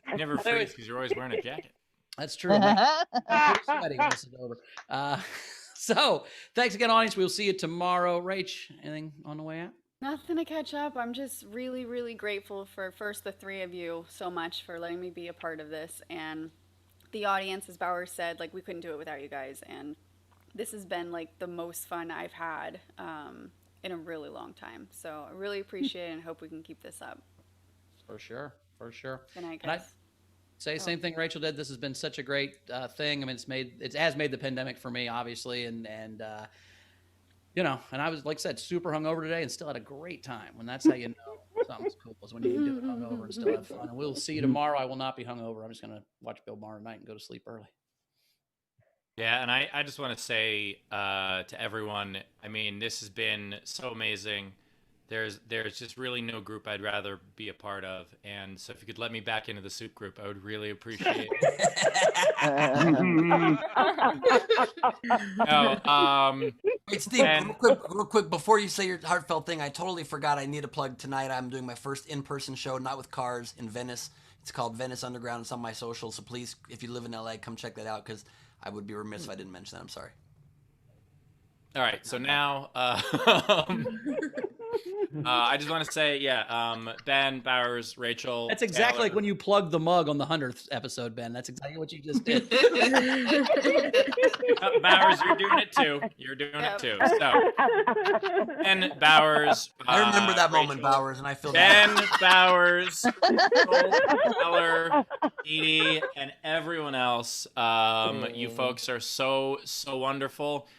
You never freeze because you're always wearing a jacket. That's true. I'm sweating when this is over. So thanks again, audience. We'll see you tomorrow. Rach, anything on the way out? Nothing to catch up. I'm just really, really grateful for first the three of you so much for letting me be a part of this, and the audience, as Bauer said, like we couldn't do it without you guys, and this has been like the most fun I've had in a really long time. So I really appreciate it and hope we can keep this up. For sure, for sure. Good night, And I guys. say the same thing Rachel did. This has been such a great thing. I mean, it has made the pandemic for me, obviously, and you know, and I was, like I said, super hungover today and still had a great time. When that's how you know something's cool, is when you can do it hungover and still have fun. And we'll see you tomorrow. I will not be hungover. I'm just gonna watch Bill Maher tonight and go to sleep early. Yeah, and I just want to say to everyone, I mean, this has been so amazing. There's just really no group I'd rather be a part of, and so if you could let me back into the soup group, I would really appreciate it. No, Wait, Steve, real quick, before you say your heartfelt thing, I totally forgot I need a plug tonight. I'm doing my first in-person show, not with cars, in Venice. It's called Venice Underground. It's on my socials, so please, if you live in LA, come check that out, because I would be remiss if I didn't mention that. I'm sorry. All right, so now I just want to say, Ben, Bowers, Rachel. That's exactly Taylor. like when you plugged the mug on the 100th episode, Ben. That's exactly what you just did. Bowers, you're doing it too. You're doing it too. So, Ben Bowers. I remember that moment, Rachel, Bowers, and I feel Ben bad. Bowers, Keller, Edie, and everyone else. You folks are so wonderful.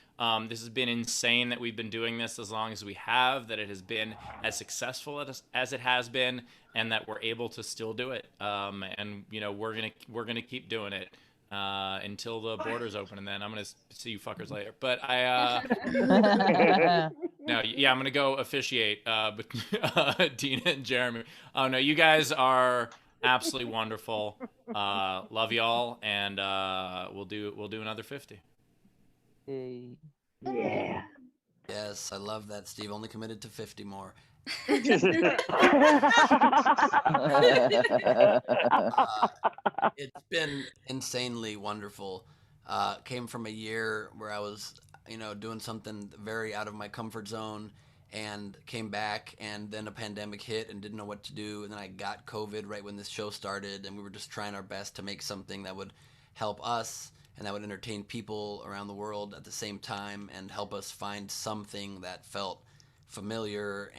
This has been insane that we've been doing this as long as we have, that it has been as successful as it has been, and that we're able to still do it. And you know, we're gonna keep doing it until the borders open, and then I'm gonna see you fuckers later. But no, yeah, I'm gonna go officiate with Dina and Jeremy. Oh no, you guys are absolutely wonderful. Love y'all, and we'll do another 50. Yeah. Yes, I love that, Steve. Only committed to 50 more. It's been insanely wonderful. Came from a year where I was, doing something very out of my comfort zone, and came back, and then a pandemic hit and didn't know what to do. And then I got COVID right when this show started, and we were just trying our best to make something that would help us and that would entertain people around the world at the same time, and help us find something that felt familiar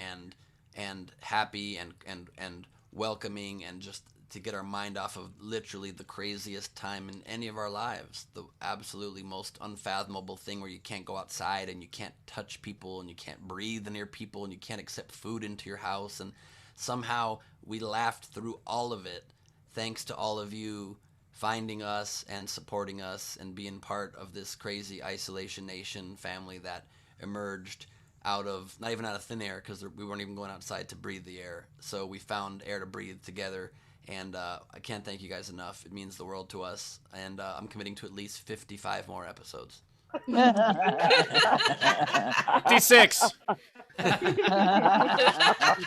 and happy and welcoming, and just to get our mind off of literally the craziest time in any of our lives, the absolutely most unfathomable thing where you can't go outside and you can't touch people and you can't breathe near people and you can't accept food into your house. And somehow we laughed through all of it thanks to all of you finding us and supporting us and being part of this crazy Isolation Nation family that emerged out of, not even out of thin air, because we weren't even going outside to breathe the air. So we found air to breathe together, and I can't thank you guys enough. It means the world to us, and I'm committing to at least 55 more episodes. 56.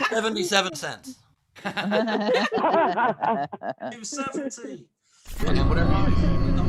77 cents. 270. Okay, whatever.